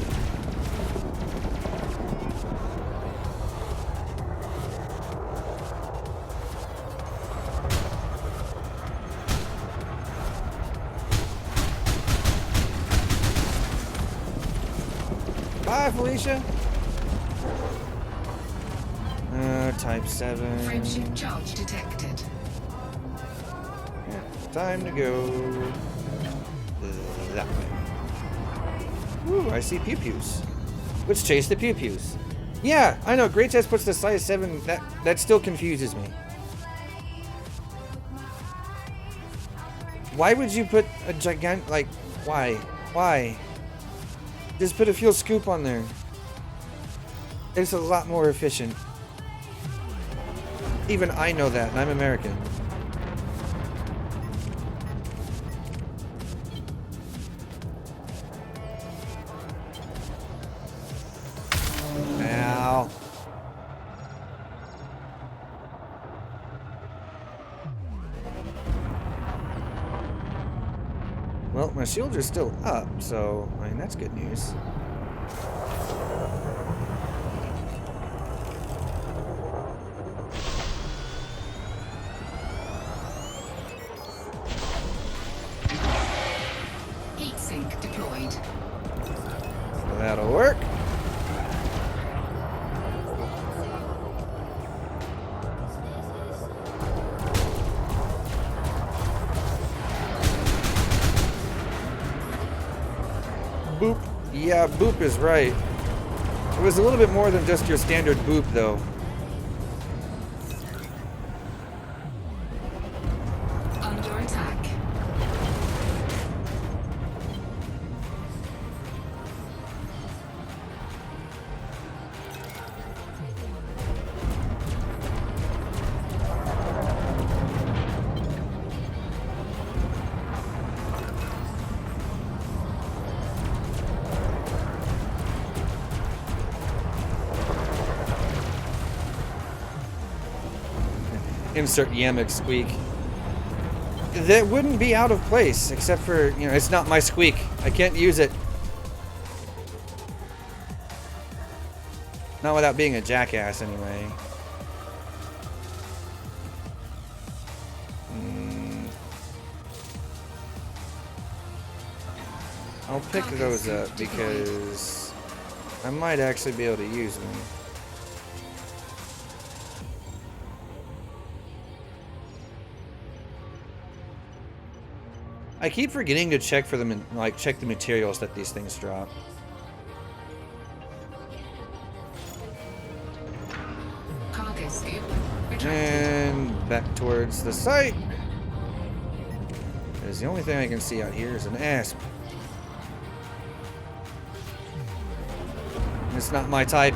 Bye, Felicia. Type 7. Frameshift charge detected. Yeah, time to go that way. Ooh, I see pew-pews. Let's chase the pew-pews. Yeah, I know. Great Test puts the size 7. That still confuses me. Why would you put a gigantic... Like, why? Why? Just put a fuel scoop on there. It's a lot more efficient. Even I know that, and I'm American. Ow. Well, my shields are still up, so, I mean, that's good news. Heatsink deployed. That'll work. Boop. Yeah, boop is right. It was a little bit more than just your standard boop, though. Under attack. Insert Yammick squeak. That wouldn't be out of place, except for, you know, it's not my squeak. I can't use it. Not without being a jackass, anyway. I'll pick those up because I might actually be able to use them. I keep forgetting to check for them and like check the materials that these things drop. Cargo scoop. Retracted. And back towards the site. Because the only thing I can see out here is an asp. It's not my type.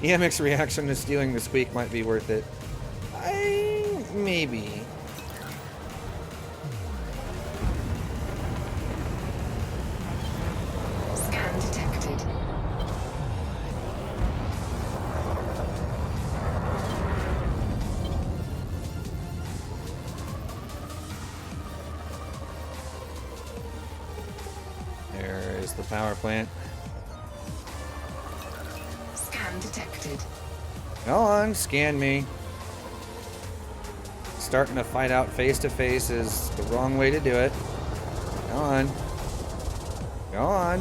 Yammick's reaction to stealing the squeak might be worth it. Maybe. Scan detected. There is the power plant. Scan detected. Go on, scan me. Starting to fight out face to face is the wrong way to do it. Go on. Go on.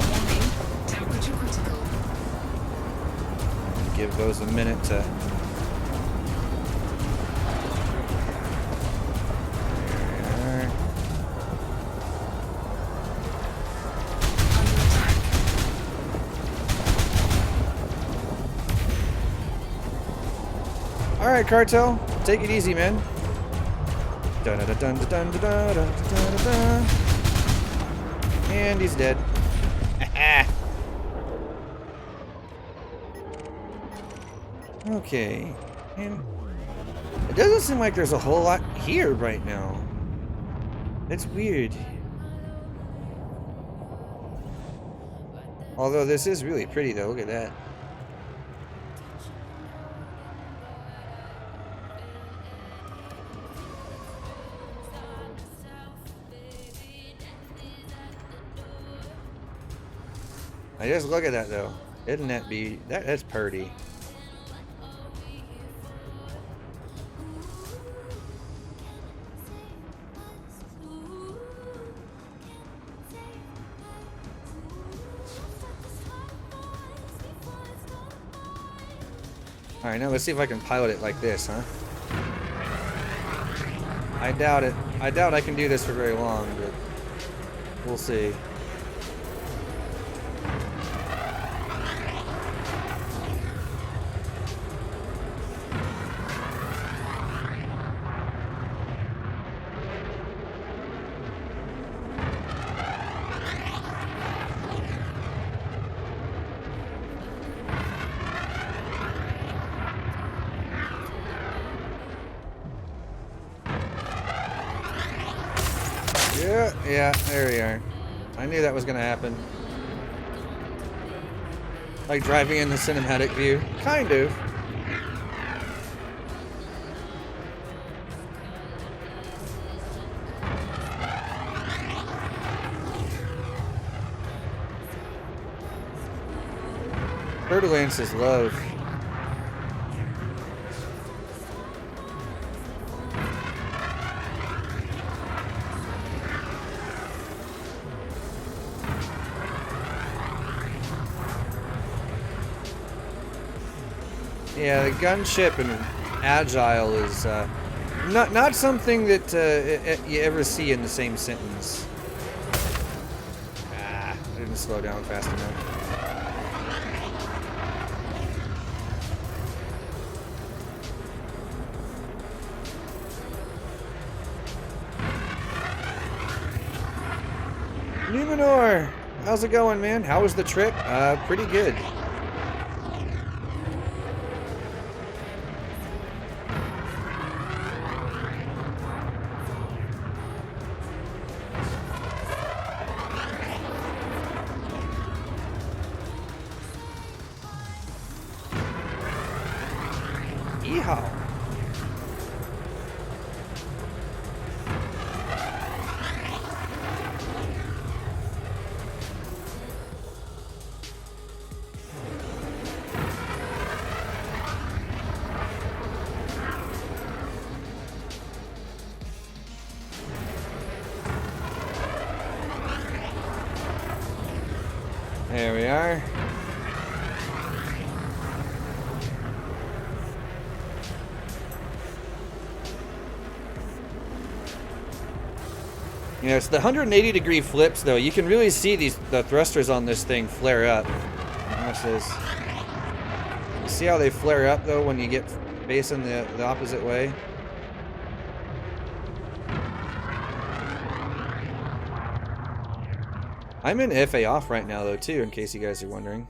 Warning. Temperature critical. Give those a minute to... There we are. Alright, Cartel. Take it easy, man. Dun dun dun dun dun dun dun dun dun. And he's dead. Okay. And it doesn't seem like there's a whole lot here right now. That's weird. Although this is really pretty though, look at that. I just look at that though. Isn't that that's pretty. Alright, now let's see if I can pilot it like this, huh? I doubt it. I doubt I can do this for very long, but we'll see. Yeah, there we are. I knew that was gonna happen. Like driving in the cinematic view. Kind of. Turbulence is love. Yeah, the gunship and agile is not something that you ever see in the same sentence. I didn't slow down fast enough. Numenor, how's it going, man? How was the trip? Pretty good. Yeehaw. There we are. You know, it's the 180-degree flips, though. You can really see the thrusters on this thing flare up. Watch this. You see how they flare up, though, when you get facing the opposite way? I'm in FA off right now, though, too, in case you guys are wondering.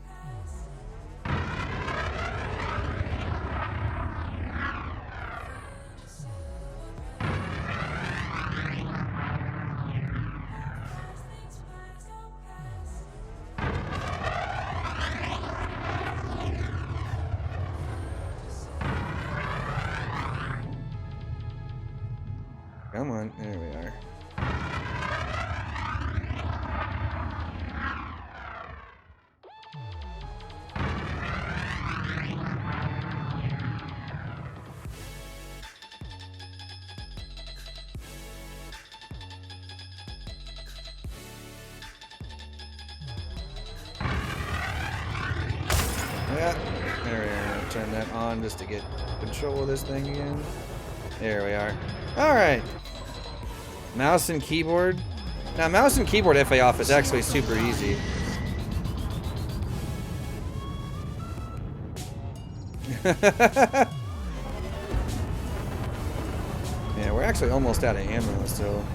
Come on, there we are. Yeah, there we are. I'll turn that on just to get control of this thing again. There we are. Alright. Mouse and keyboard. Now, mouse and keyboard FA off is actually super easy. Yeah, we're actually almost out of ammo, so.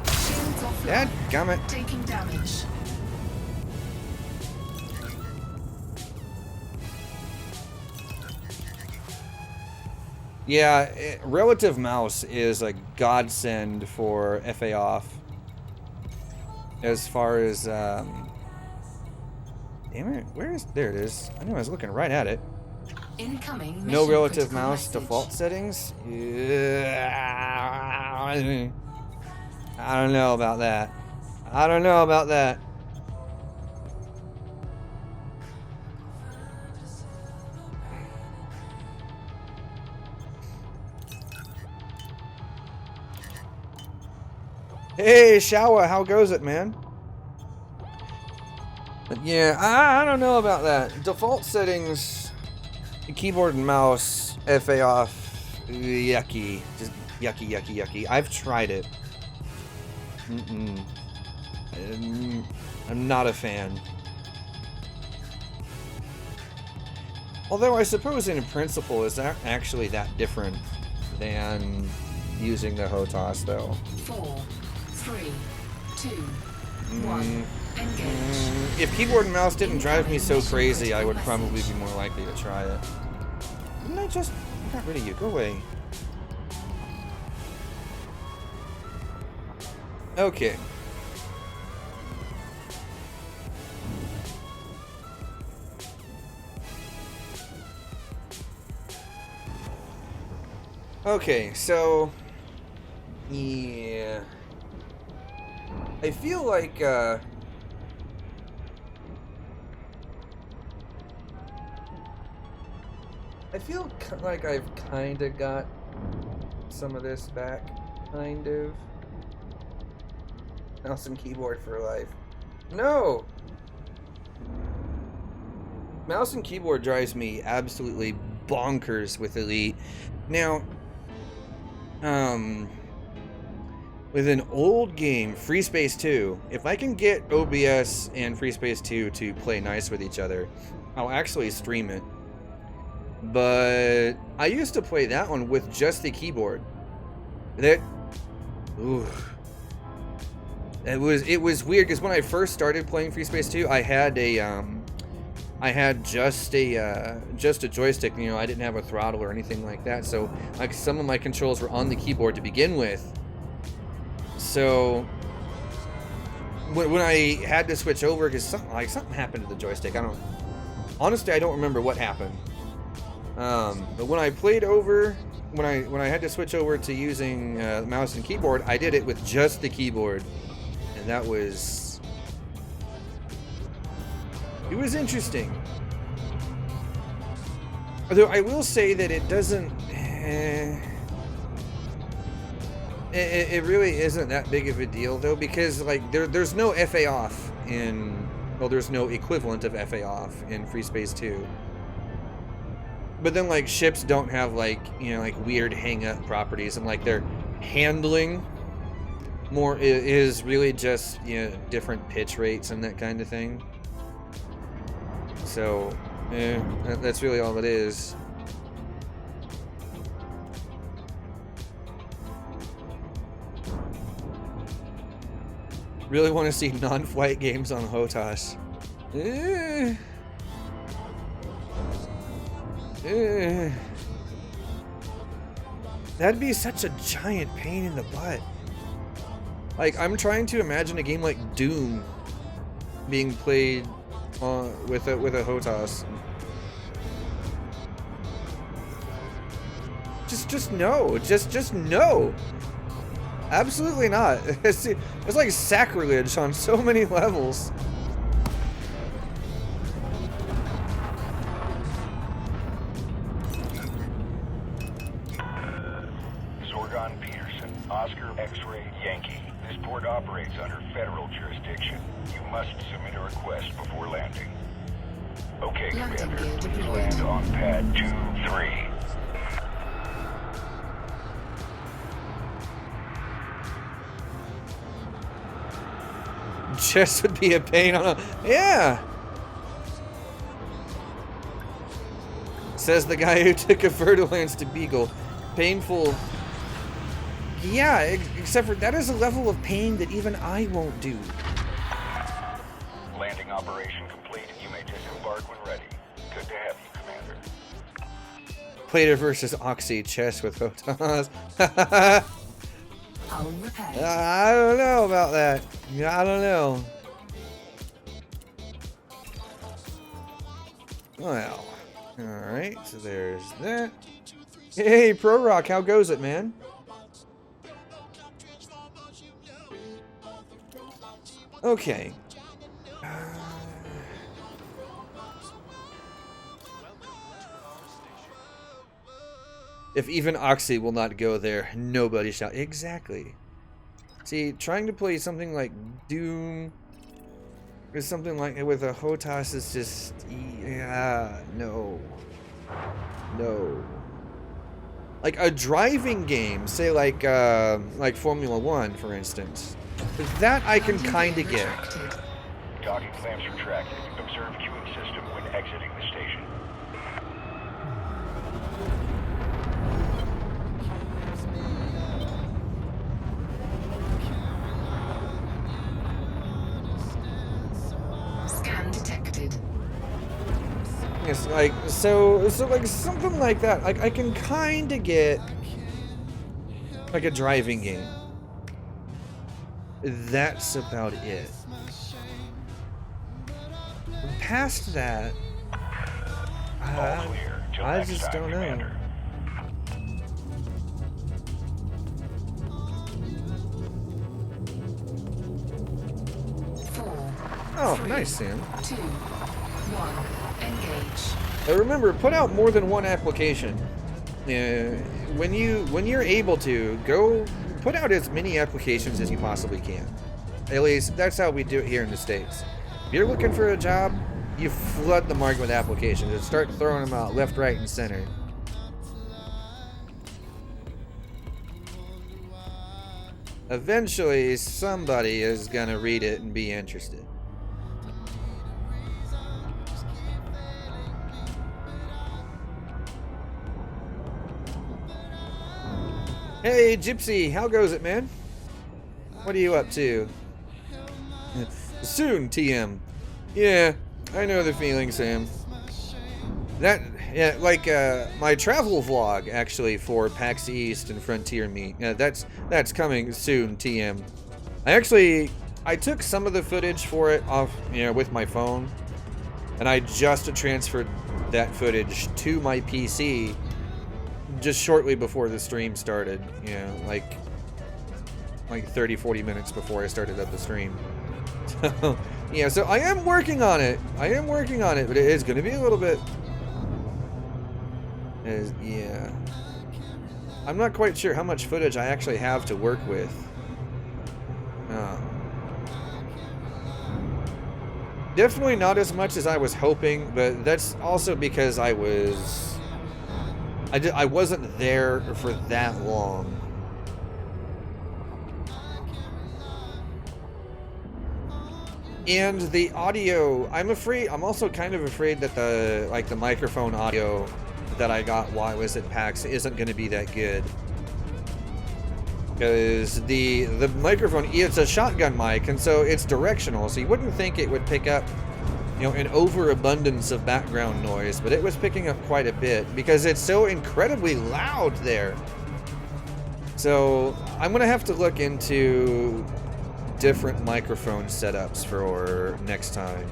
Shields offline. Dadgummit. Taking damage. Yeah, relative mouse is a godsend for FA off. As far as, damn it, where is, there it is. I knew I was looking right at it. Incoming. No mission relative critical mouse message. default settings? Yeah. I don't know about that. I don't know about that. Hey, Shawa, how goes it, man? But yeah, I don't know about that. Default settings, keyboard and mouse, FA off, yucky. Just yucky, yucky, yucky. I've tried it. I'm not a fan. Although I suppose in principle is that actually that different than using the HOTAS though. 4, 3, 2, 1. Engage. If keyboard and mouse didn't drive me so crazy, I would probably be more likely to try it. Didn't I just... I got rid of you. Go away. Okay. Okay, so... Yeah... I feel like, I feel like I've kind of got some of this back, kind of. Mouse and keyboard for life. No! Mouse and keyboard drives me absolutely bonkers with Elite. Now, with an old game, Free Space 2, if I can get OBS and Free Space 2 to play nice with each other, I'll actually stream it. But I used to play that one with just the keyboard. Ooh. It was weird because when I first started playing Free Space 2, I had just a joystick. You know, I didn't have a throttle or anything like that. So like some of my controls were on the keyboard to begin with. So when I had to switch over because something happened to the joystick. Honestly I don't remember what happened. But when I played over, when I had to switch over to using mouse and keyboard, I did it with just the keyboard, and it was interesting. Although I will say that it doesn't, it really isn't that big of a deal though, because like there's no FA off in, well, there's no equivalent of FA off in Free Space 2. But then, like, ships don't have, like, you know, like, weird hang-up properties, and, like, their handling more is really just, you know, different pitch rates and that kind of thing. So, that's really all it is. Really want to see non-flight games on HOTAS. That'd be such a giant pain in the butt. Like, I'm trying to imagine a game like Doom being played with a HOTAS. Just no. Just no. Absolutely not. It's like sacrilege on so many levels. Oscar X-Ray Yankee. This port operates under federal jurisdiction. You must submit a request before landing. Okay, Commander. Please land on pad 2-3. Just would be a pain on a... Yeah! Says the guy who took a Vertilance to Beagle. Painful. Yeah, except for that is a level of pain that even I won't do. Landing operation complete. You may disembark when ready. Good to have you, Commander. Plater versus Oxy chess with Photons. Hull repaired. I don't know about that. I don't know. Well, alright, so there's that. Hey, Pro Rock, how goes it, man? Okay. If even Oxy will not go there, nobody shall. Exactly. See, trying to play something like Doom or something like with a HOTAS is just, yeah, no. No. Like a driving game, say like Formula 1, for instance. That I can kind of get. Docking clamps retracted. Observe queuing system when exiting the station. Scan detected. Yes, like so like something like that. Like I can kind of get like a driving game. That's about it. Past that, All clear. Till I next just time, don't know. Commander. Oh, nice, Sam. 2, 1, engage. Remember, put out more than one application. When you're able to, go put out as many applications as you possibly can. At least that's how we do it here in the States. If you're looking for a job, you flood the market with applications and start throwing them out left, right, and center. Eventually, somebody is gonna read it and be interested. Hey, Gypsy, how goes it, man? What are you up to? Soon, TM. Yeah, I know the feeling, Sam. Yeah, like my travel vlog actually for PAX East and Frontier Meet. Yeah, that's coming soon, TM. I took some of the footage for it off, with my phone, and I just transferred that footage to my PC just shortly before the stream started. Like 30-40 minutes before I started up the stream. So, yeah, so I am working on it. But it is going to be a little bit. Yeah. I'm not quite sure how much footage I actually have to work with. Definitely not as much as I was hoping, but that's also because I wasn't there for that long. And the audio, I'm also kind of afraid that the microphone audio that I got while I was at PAX isn't going to be that good. Because the microphone, it's a shotgun mic, and so it's directional, so you wouldn't think it would pick up, an overabundance of background noise, but it was picking up quite a bit because it's so incredibly loud there. So I'm going to have to look into different microphone setups for next time.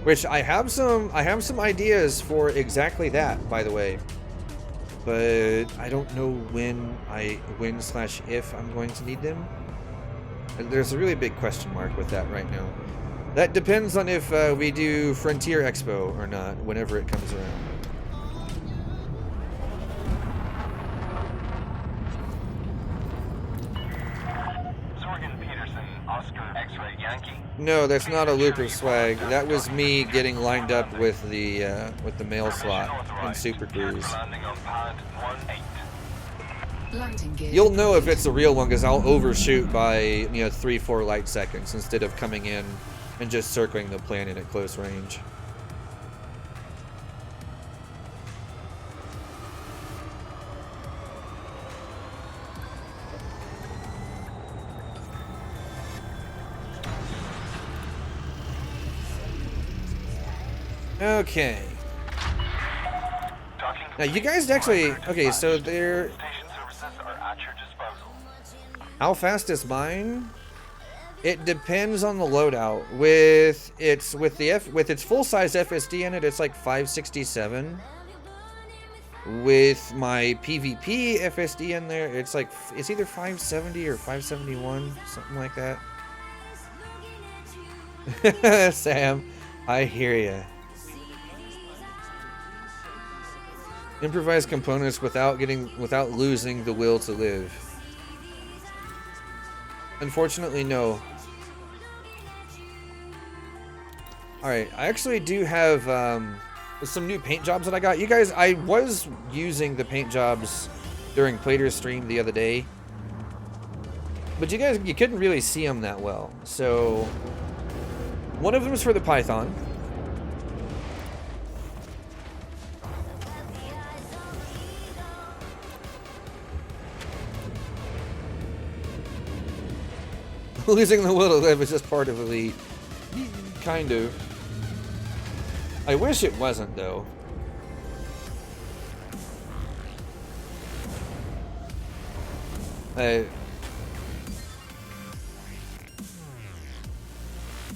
Which I have some ideas for exactly that, by the way. But I don't know when/if I'm going to need them. There's a really big question mark with that right now. That depends on if we do Frontier Expo or not, whenever it comes around. No, that's not a loop of swag. That was me getting lined up with the mail slot in Super Cruise. You'll know if it's a real one because I'll overshoot by 3-4 light seconds instead of coming in and just circling the planet at close range. Okay. Now you guys actually, okay, so they're, how fast is mine? It depends on the loadout. With its full size FSD in it, it's like 567. With my PvP FSD in there, it's like, it's either 570 or 571, something like that. Sam, I hear ya. Improvise components without losing the will to live. Unfortunately, no. Alright, I actually do have some new paint jobs that I got. You guys, I was using the paint jobs during Plater's stream the other day. But you guys, you couldn't really see them that well. So, one of them is for the Python. Losing the will to live is just part of Elite. Kind of. I wish it wasn't, though.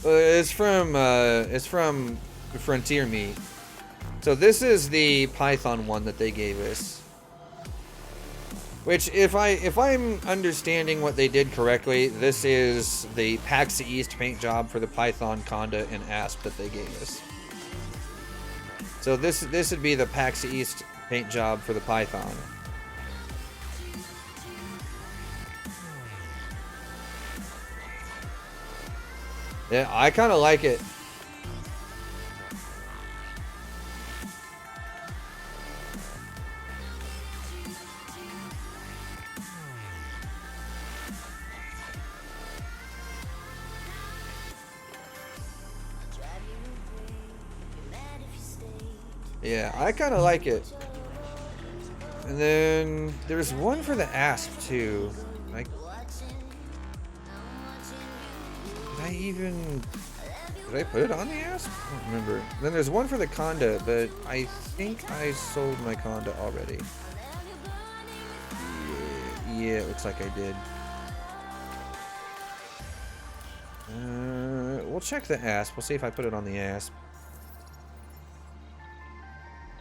It's from Frontier Meat. So this is the Python one that they gave us. Which, if I'm understanding what they did correctly, this is the PAX East paint job for the Python, Conda, and Asp that they gave us. So this would be the PAX East paint job for the Python. Yeah, I kind of like it. Yeah, I kind of like it. And then there's one for the Asp too. Like, did I put it on the Asp? I don't remember. Then there's one for the Conda, but I think I sold my Conda already. Yeah, it looks like I did. We'll check the Asp. We'll see if I put it on the Asp.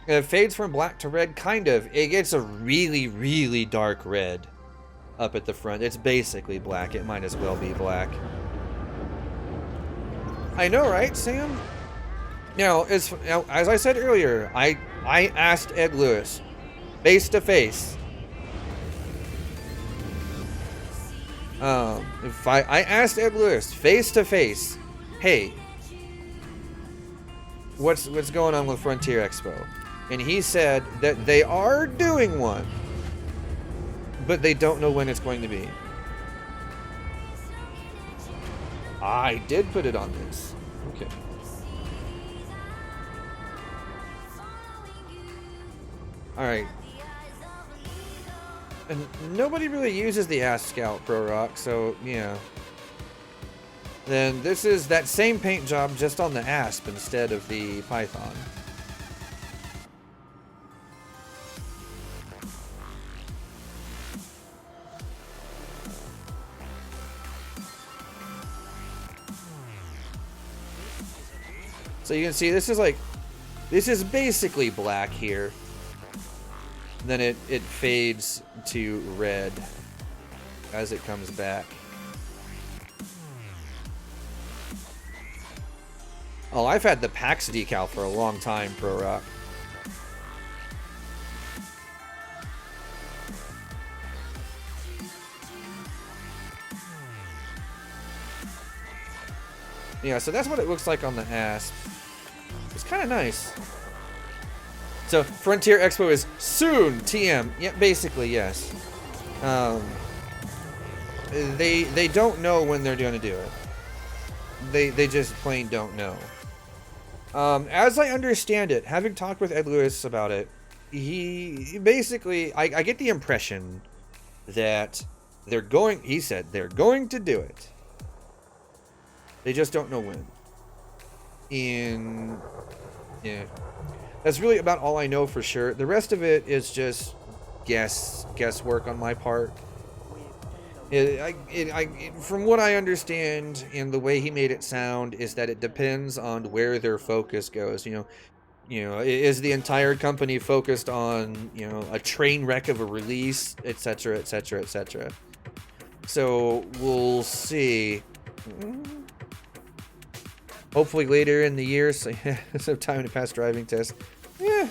It fades from black to red, kind of. It gets a really, really dark red up at the front. It's basically black. It might as well be black. I know, right, Sam? Now, as I said earlier, I asked Ed Lewis, face to face. If I asked Ed Lewis, face to face, hey, what's going on with Frontier Expo? And he said that they are doing one, but they don't know when it's going to be. I did put it on this. Okay. Alright. And nobody really uses the Asp Scout Pro Rock, so yeah. Then this is that same paint job just on the Asp instead of the Python. So you can see this is basically black here. Then it fades to red as it comes back. Oh, I've had the PAX decal for a long time, Pro Rock. Yeah, so that's what it looks like on the Asp. It's kind of nice. So, Frontier Expo is soon, TM. Yeah, basically, yes. They don't know when they're going to do it. They just plain don't know. As I understand it, having talked with Ed Lewis about it, he basically, I get the impression that he said they're going to do it. They just don't know when. Yeah. That's really about all I know for sure. The rest of it is just guesswork on my part. From what I understand and the way he made it sound is that it depends on where their focus goes. Is the entire company focused on, a train wreck of a release, etc., etc., etc. So we'll see. Hopefully later in the year, so some time to pass driving test. Yeah.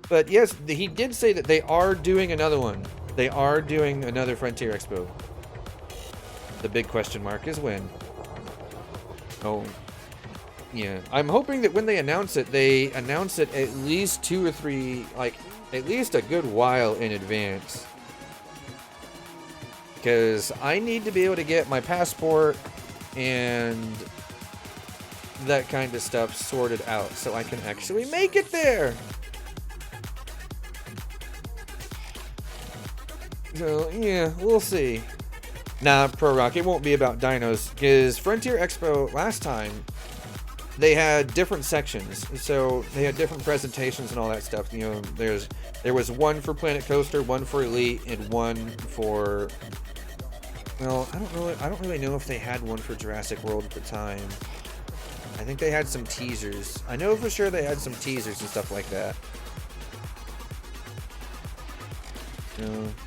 But yes, he did say that they are doing another one. They are doing another Frontier Expo. The big question mark is when. Oh, yeah. I'm hoping that when they announce it at least 2 or 3, like, at least a good while in advance. Because I need to be able to get my passport and that kind of stuff sorted out so I can actually make it there. So, yeah, we'll see. Nah, Pro Rock, it won't be about dinos, because Frontier Expo last time, they had different sections, so they had different presentations and all that stuff. There was one for Planet Coaster, one for Elite, and one for... Well, I don't really know if they had one for Jurassic World at the time. I think they had some teasers. I know for sure they had some teasers and stuff like that.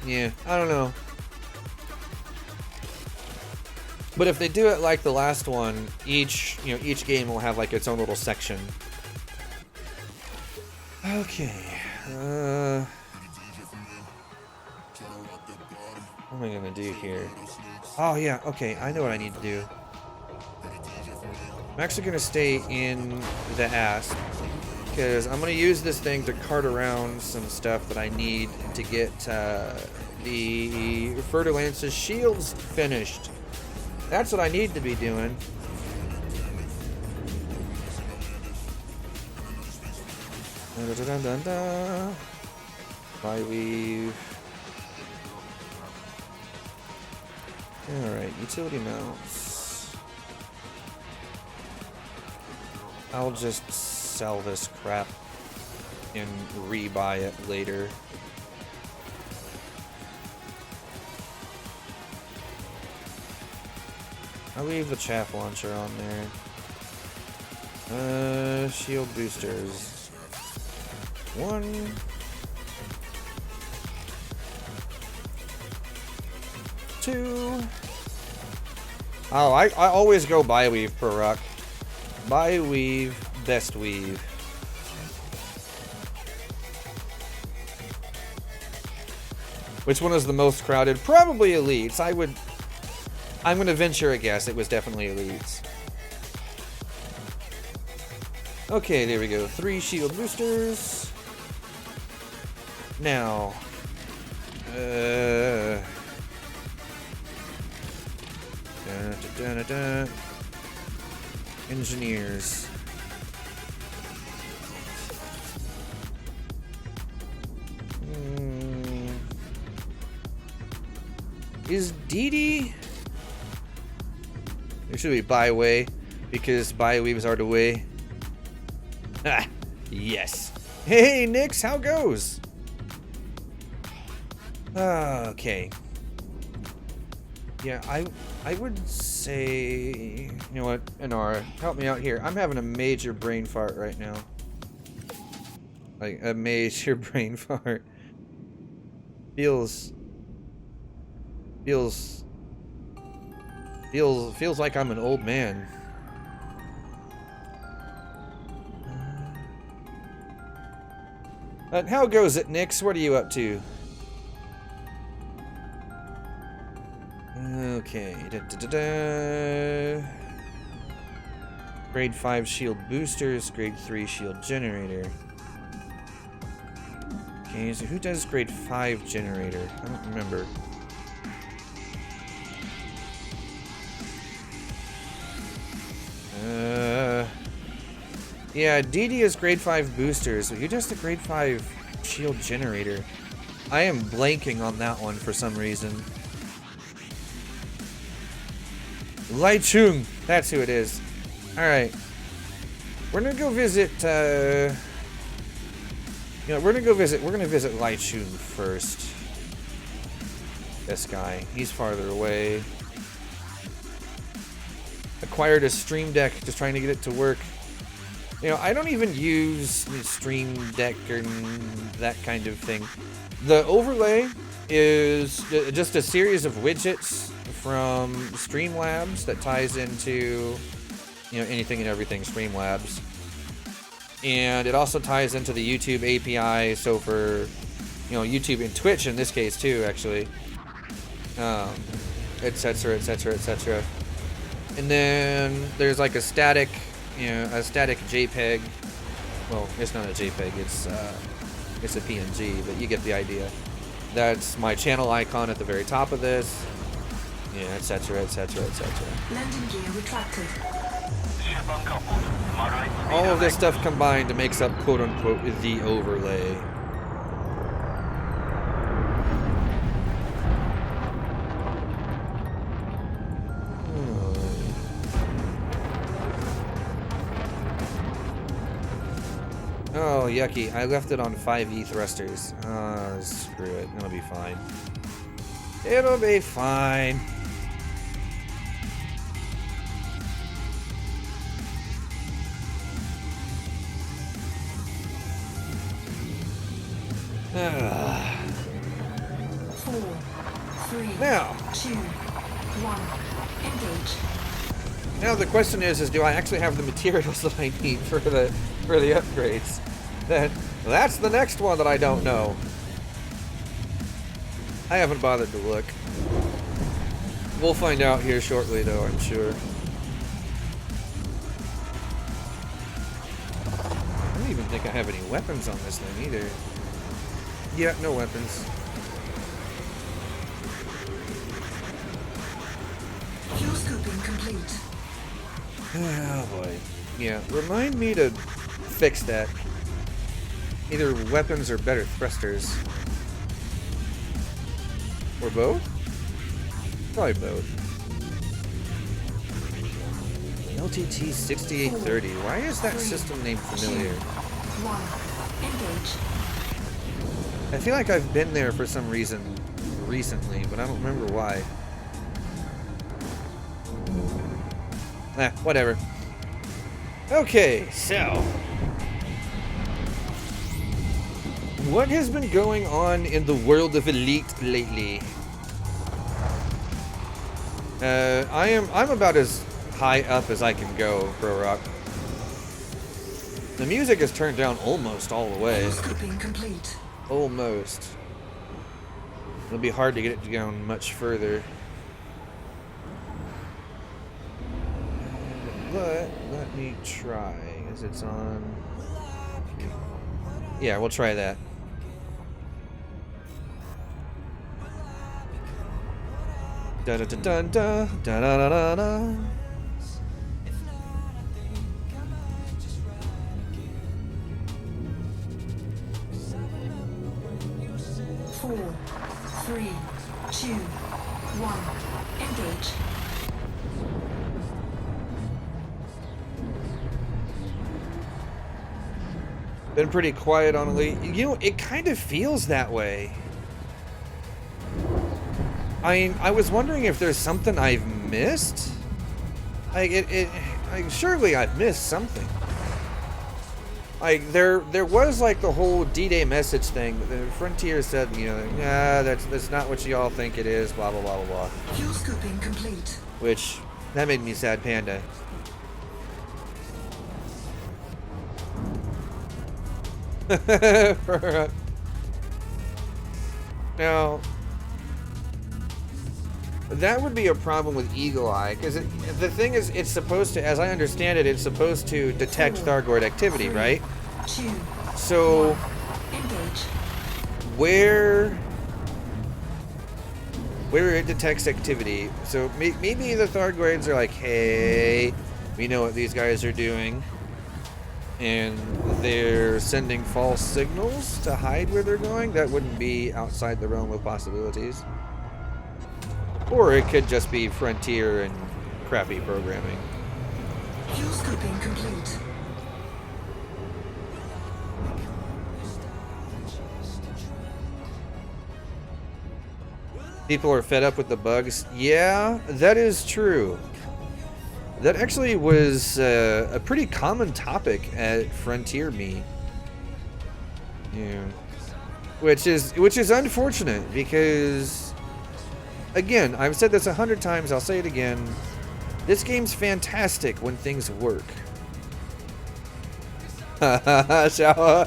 Yeah, I don't know. But if they do it like the last one, each game will have like its own little section. Okay. What am I gonna do here? Oh yeah, okay, I know what I need to do. I'm actually gonna stay in the ass because I'm gonna use this thing to cart around some stuff that I need to get the Fer-de-Lance's shields finished. That's what I need to be doing. Weave. Alright, utility mounts. I'll just sell this crap and rebuy it later. I'll leave the chaff launcher on there. Shield boosters. 1. 2. Oh, I always go buy weave per rock. Buy weave, best weave. Which one is the most crowded? Probably Elites. I'm gonna venture a guess. It was definitely Elites. Okay, there we go. 3 shield boosters. Now, engineers. Is DD? It should be byway, because byweaves are the way. Ah, yes. Hey, Nix, how goes? Okay. Yeah, I would say, you know what, Inara, help me out here. I'm having a major brain fart right now. Like a major brain fart. Feels like I'm an old man. How goes it, Nix? What are you up to? Okay. Grade 5 shield boosters, grade 3 shield generator. Okay, so who does grade 5 generator? I don't remember. Yeah, DD is grade 5 boosters. So who does the grade 5 shield generator? I am blanking on that one for some reason. Lai Chung, that's who it is. Alright. We're gonna go visit. We're gonna visit Lichun first. This guy, he's farther away. Acquired a Stream Deck, just trying to get it to work. I don't even use the Stream Deck or that kind of thing. The overlay is just a series of widgets from Streamlabs that ties into, anything and everything Streamlabs. And it also ties into the YouTube API, so for, YouTube and Twitch in this case too, actually. Etc, etc, etc. And then there's like a static JPEG. Well, it's not a JPEG, it's a PNG, but you get the idea. That's my channel icon at the very top of this. Etc, etc, etc. Landing gear retracted. Ship uncoupled. Moderate speed All of of this exit. stuff combined makes up quote unquote the overlay. Oh, yucky. I left it on 5E thrusters. Screw it. It'll be fine. It'll be fine. Ah. 4, 3, Now, 2, 1. Engage. now the question is do I actually have the materials that I need for the upgrades? That's the next one that I don't know. I haven't bothered to look. We'll find out here shortly, though, I'm sure. I don't even think I have any weapons on this thing either. Yeah, no weapons. Fuel scooping complete. Oh boy. Yeah, remind me to fix that. Either weapons or better thrusters. Or both? Probably both. LTT 6830. Why is that system name familiar? 1. Engage. I feel like I've been there for some reason recently, but I don't remember why. Whatever. Okay, so what has been going on in the world of Elite lately? I'm about as high up as I can go, Pro Rock. The music is turned down almost all the way. Fuel scooping complete. Almost. It'll be hard to get it down much further. But let me try. As it's on. Yeah, we'll try that. Da da da da da da da da da. 4, 3, 2, 1. Engage. Been pretty quiet on Elite. It kind of feels that way. I was wondering if there's something I've missed. Surely I've missed something. Like there was like the whole D-Day message thing. The Frontier said, that's not what you all think it is. Blah blah blah blah blah. Fuel scooping complete. Which that made me sad, Panda. Now, that would be a problem with Eagle Eye, because the thing is, it's supposed to, as I understand it, it's supposed to detect Thargoid activity, right? 2. So, Engage. where it detects activity, so maybe the Thargoids are like, hey, we know what these guys are doing, and they're sending false signals to hide where they're going. That wouldn't be outside the realm of possibilities. Or it could just be Frontier and crappy programming. Fuel scooping complete. People are fed up with the bugs. Yeah, that is true. That actually was a pretty common topic at Frontier Me. Yeah. Which is unfortunate because, again, I've said this 100 times, I'll say it again. This game's fantastic when things work. Haha,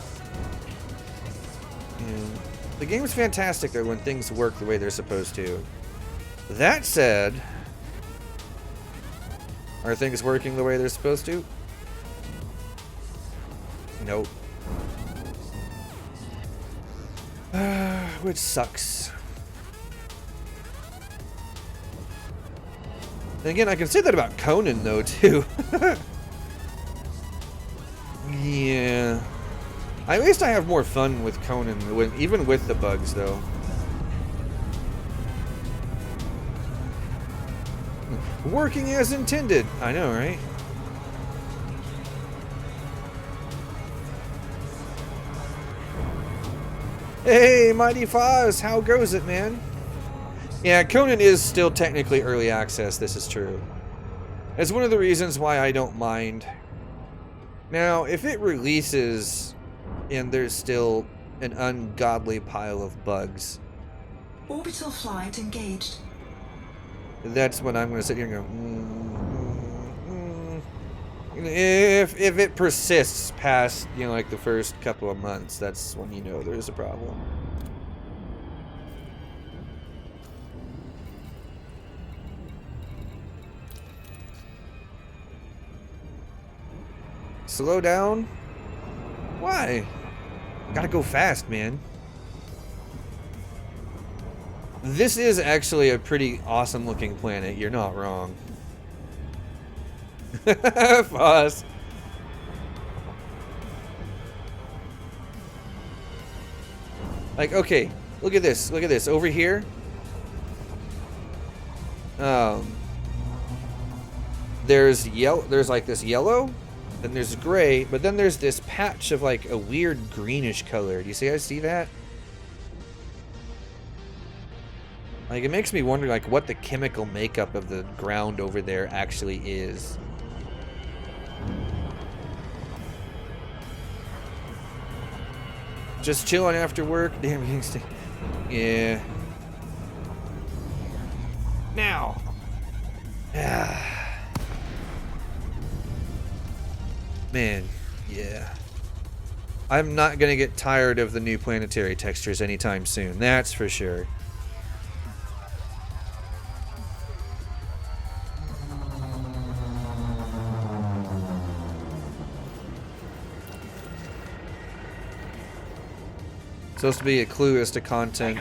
the game's fantastic though when things work the way they're supposed to. That said, are things working the way they're supposed to? Nope. Which sucks. And again, I can say that about Conan though too. Yeah. At least I have more fun with Conan, even with the bugs, though. Working as intended. I know, right? Hey, Mighty Foz, how goes it, man? Yeah, Conan is still technically early access, this is true. It's one of the reasons why I don't mind. Now, if it releases and there's still an ungodly pile of bugs, Orbital flight engaged. that's when I'm going to sit here and go, If it persists past, you know, like the first couple of months, that's when you know there's a problem. Slow down? Why? Gotta go fast, man. This is actually a pretty awesome looking planet, you're not wrong. Foss. Like, okay, look at this, over here. There's like this yellow, then there's gray, but then there's this patch of like a weird greenish color. Do you see? I see that. Like, it makes me wonder like what the chemical makeup of the ground over there actually is. Just chilling after work. Damn, you stay. Yeah. Now. Man, yeah. I'm not gonna get tired of the new planetary textures anytime soon, that's for sure. Supposed to be a clue as to content.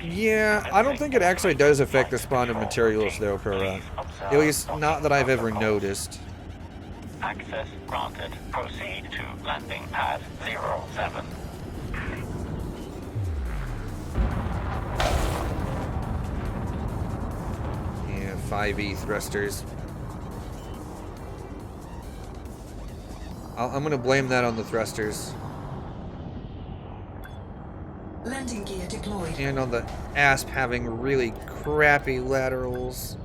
Yeah, I don't think it actually does affect the spawn of materials though, Pro. At least not that I've ever noticed. Access granted. Proceed to landing pad 07. Yeah, 5E thrusters. I'm gonna blame that on the thrusters. Landing gear deployed. And on the ASP having really crappy laterals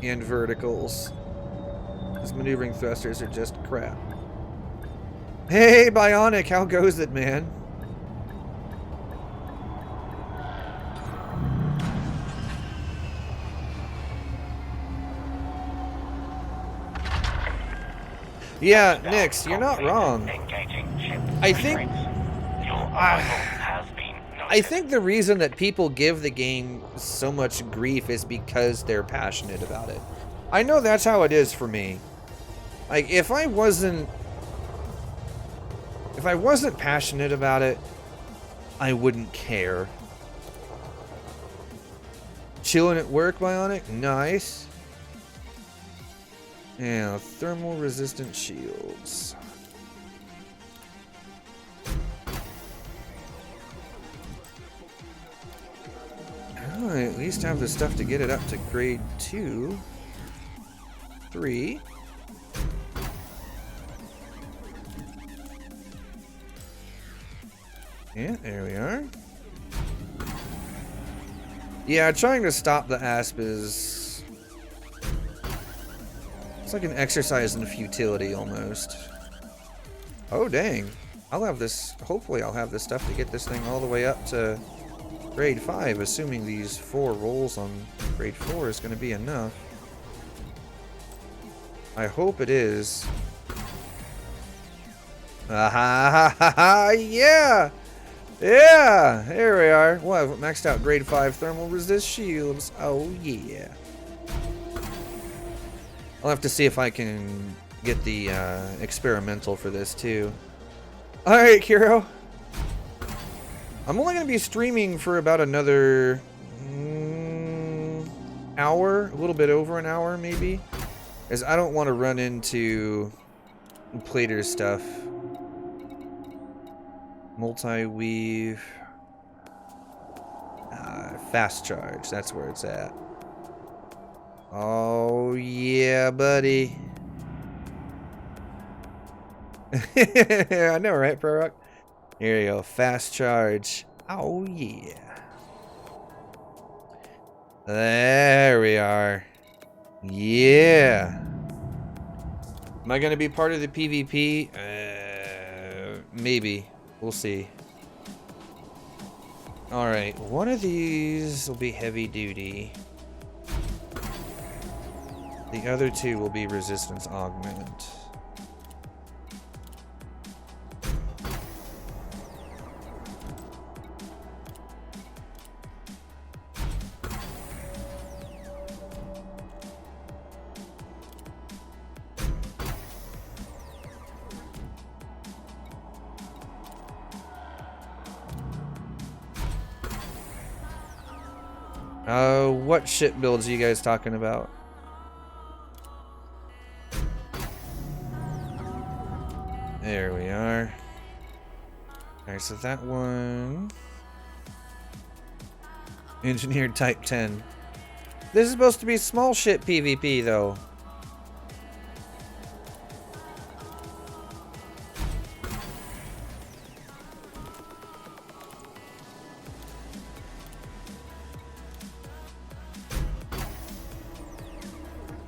and verticals. These maneuvering thrusters are just crap. Hey, Bionic, how goes it, man? Yeah, Nix, you're not wrong. I think the reason that people give the game so much grief is because they're passionate about it. I know that's how it is for me. Like, if I wasn't passionate about it, I wouldn't care. Chilling at work, Bionic? Nice. Yeah, thermal resistant shields. I at least have the stuff to get it up to grade 2, 3. Yeah, there we are. Yeah, trying to stop the asp is... It's like an exercise in futility, almost. Oh, dang. I'll have this... Hopefully I'll have this stuff to get this thing all the way up to grade 5, assuming these 4 rolls on grade 4 is going to be enough. I hope it is. Ah, yeah! Yeah! There we are. Well, I've maxed out grade 5 thermal resist shields. Oh, yeah. I'll have to see if I can get the experimental for this, too. Alright, Kiro. I'm only going to be streaming for about another hour. A little bit over an hour, maybe. As I don't want to run into Plater stuff. Multi-weave. Fast charge. That's where it's at. Oh, yeah, buddy. I know, right, Pro-Rock? Here you go. Fast charge. Oh, yeah. There we are. Yeah. Am I going to be part of the PvP? Maybe. We'll see. Alright, one of these will be heavy duty. The other 2 will be resistance augment. What ship builds are you guys talking about? There we are. Alright, so that one... Engineered Type 10. This is supposed to be small ship PvP, though.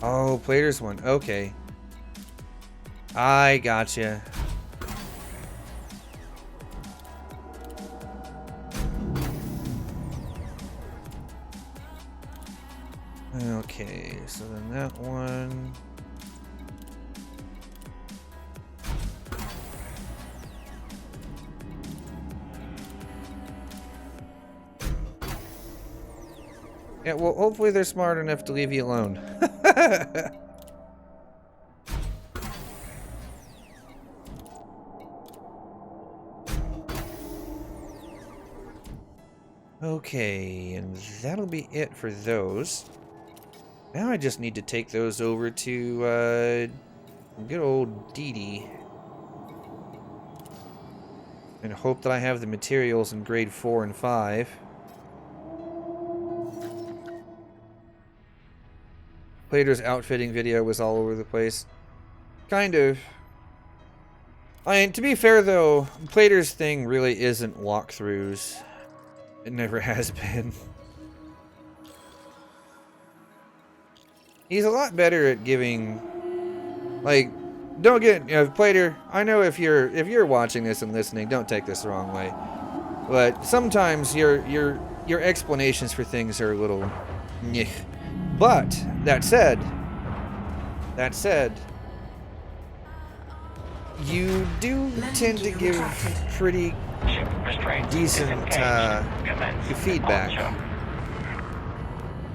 Oh, Plater's one. Okay. I gotcha. Okay, so then that one... Yeah, well, hopefully they're smart enough to leave you alone. Okay, and that'll be it for those. Now I just need to take those over to good old Dee and hope that I have the materials in grade 4 and 5. Plater's outfitting video was all over the place. Kind of. I mean, to be fair though, Plater's thing really isn't walkthroughs. It never has been. He's a lot better at giving, like, don't get, you know, Plater, I know if you're watching this and listening, don't take this the wrong way. But sometimes your explanations for things are a little nyeh. But that said, you do tend to give pretty decent feedback.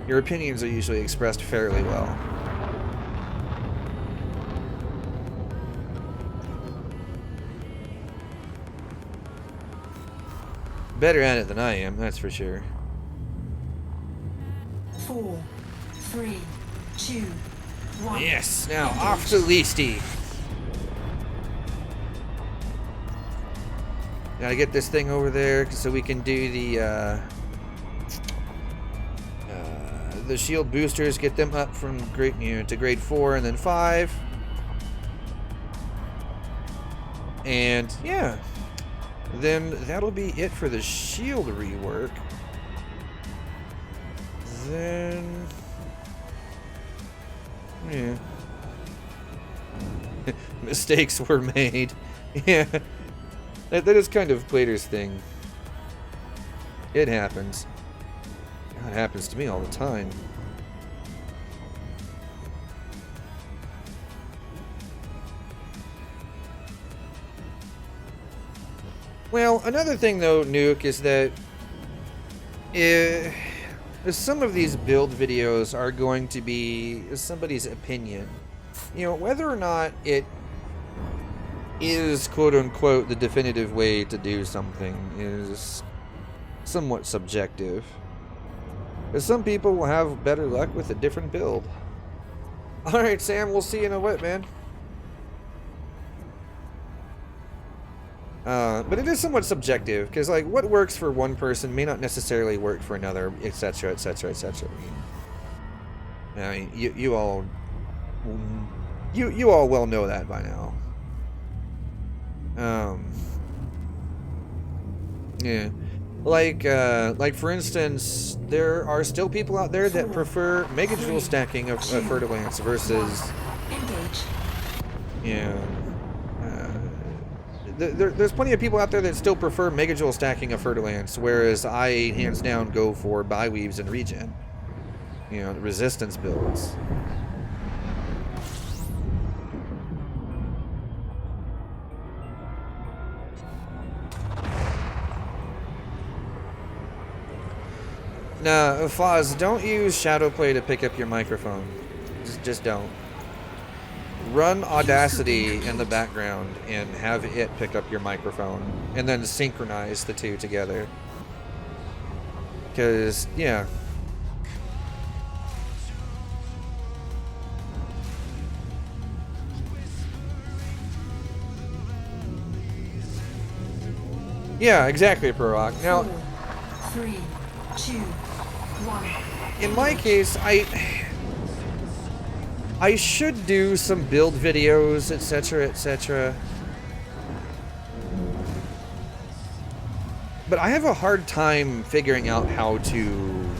Your opinions are usually expressed fairly well. Better at it than I am, that's for sure. 4, 3, 2, 1. Yes, now off to Leasty. Gotta get this thing over there so we can do the shield boosters, get them up from grade, to grade 4 and then 5. And yeah, then that'll be it for the shield rework. then... Yeah. Mistakes were made. Yeah. That is kind of Blader's thing. It happens. It happens to me all the time. Well, another thing though, Nuke, is that some of these build videos are going to be somebody's opinion. You know, whether or not it is quote-unquote the definitive way to do something is somewhat subjective. Because some people will have better luck with a different build. Alright, Sam, we'll see you in a bit, man. But it is somewhat subjective, because, like, what works for one person may not necessarily work for another, etc., etc., etc. I mean, you all well know that by now. Yeah. Like for instance, there are still people out there that prefer mega joule stacking of Fer-de-Lance versus, you know, there's plenty of people out there that still prefer mega joule stacking of Fer-de-Lance, whereas I hands down go for bi-weaves and regen. You know, resistance builds. Nah, Foz, don't use Shadowplay to pick up your microphone. Just don't. Run Audacity in the background and have it pick up your microphone, and then synchronize the two together. Because, yeah. Yeah, exactly, Prorock. Now, 4, 3, 2, 1. in my case, I should do some build videos, etc., etc. But I have a hard time figuring out how to...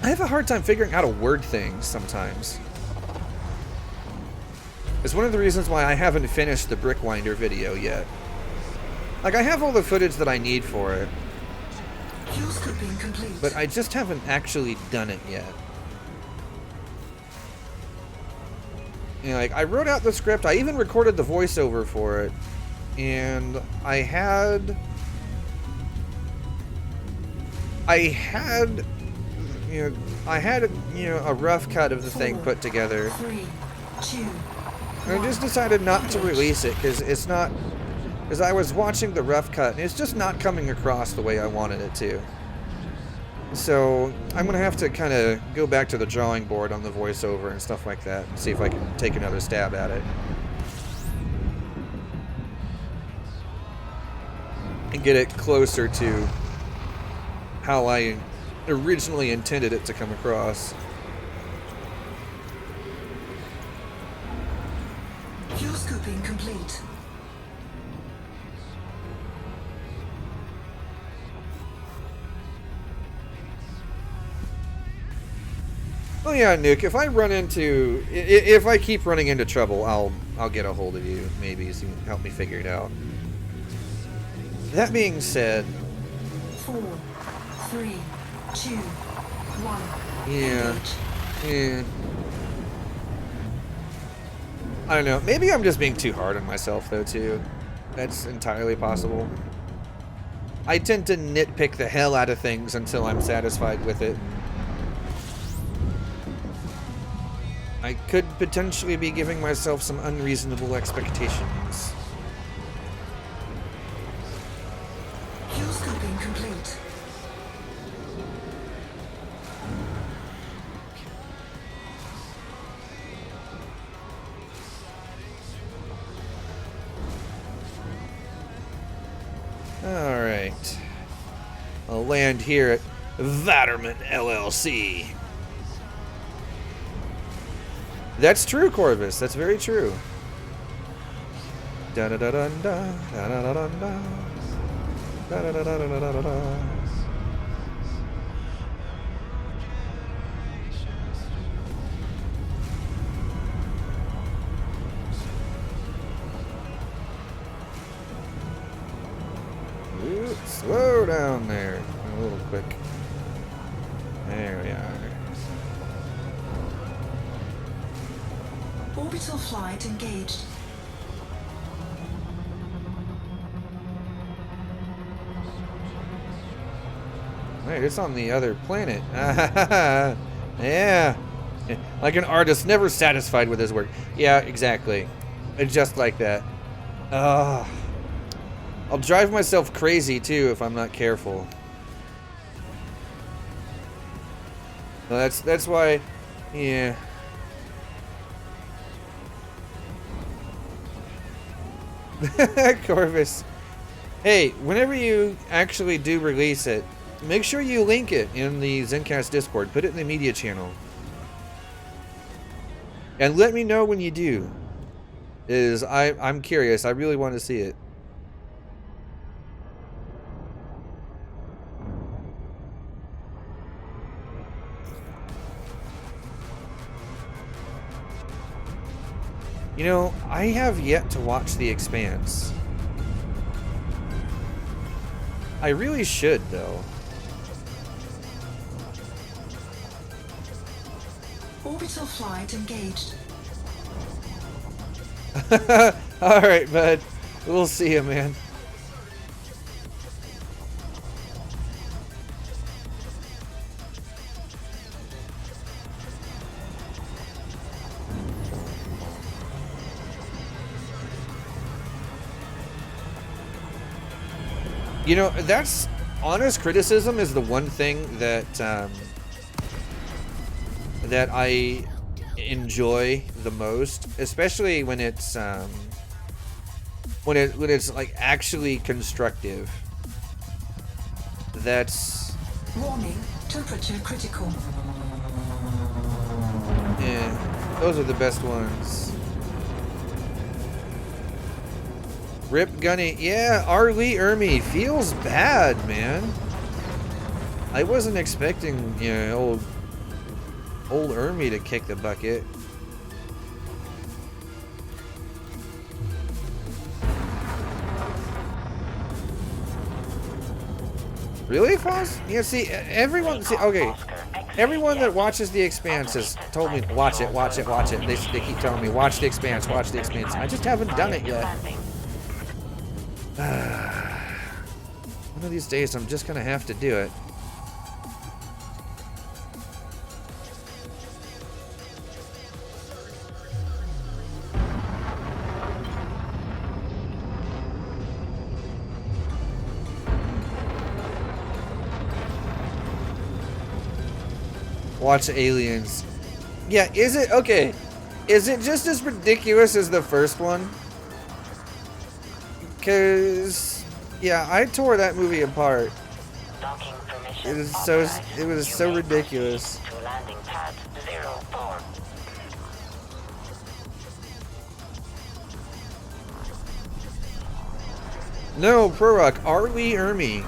I have a hard time figuring out how to word things sometimes. It's one of the reasons why I haven't finished the Brickwinder video yet. Like, I have all the footage that I need for it, Fuel scooping complete. but I just haven't actually done it yet. You know, like, I wrote out the script, I even recorded the voiceover for it, and I had, you know, a rough cut of the thing put together. 3, 2, And I just decided not to release it, because it's not, because I was watching the rough cut, and it's just not coming across the way I wanted it to. So, I'm going to have to kind of go back to the drawing board on the voiceover and stuff like that, and see if I can take another stab at it. And get it closer to how I originally intended it to come across. fuel scooping complete. Oh yeah, Nuke, if I keep running into trouble, I'll get a hold of you, maybe, so you can help me figure it out. That being said... 4, 3, 2, 1. Yeah. Yeah. I don't know, maybe I'm just being too hard on myself, though, too. That's entirely possible. I tend to nitpick the hell out of things until I'm satisfied with it. I could potentially be giving myself some unreasonable expectations. Fuel scooping complete. Alright. I'll land here at Vatterman LLC. That's true, Corvus. That's very true. Da da da da da da da da da da da da da da da da. little quick. There we are. Orbital flight engaged. Wait, it's on the other planet. Yeah. Like an artist never satisfied with his work. Yeah, exactly. It's just like that. I'll drive myself crazy too if I'm not careful. Well, that's why, yeah. Corvus. Hey, whenever you actually do release it, make sure you link it in the Zencast Discord. Put it in the media channel. And let me know when you do. I'm curious. I really want to see it. You know, I have yet to watch The Expanse. I really should, though. Orbital flight engaged. Alright, bud. We'll see you, man. You know, that's honest criticism is the one thing that that I enjoy the most, especially when it's when it's like actually constructive. That's Warning, temperature critical. yeah, those are the best ones. Rip Gunny, yeah, R. Lee Ermey feels bad, man. I wasn't expecting, you know, old Ermey to kick the bucket. Really, Foss? Yeah, see, everyone, see, okay, everyone that watches The Expanse has told me, watch it, watch it, watch it. They keep telling me, watch The Expanse, watch The Expanse. I just haven't done it yet. One of these days, I'm just gonna have to do it. Watch Aliens. Yeah, is it? Okay. Is it just as ridiculous as the first one? Because, yeah, I tore that movie apart. It was so ridiculous. To landing pad 04. No, Prorock, R. Lee Ermey.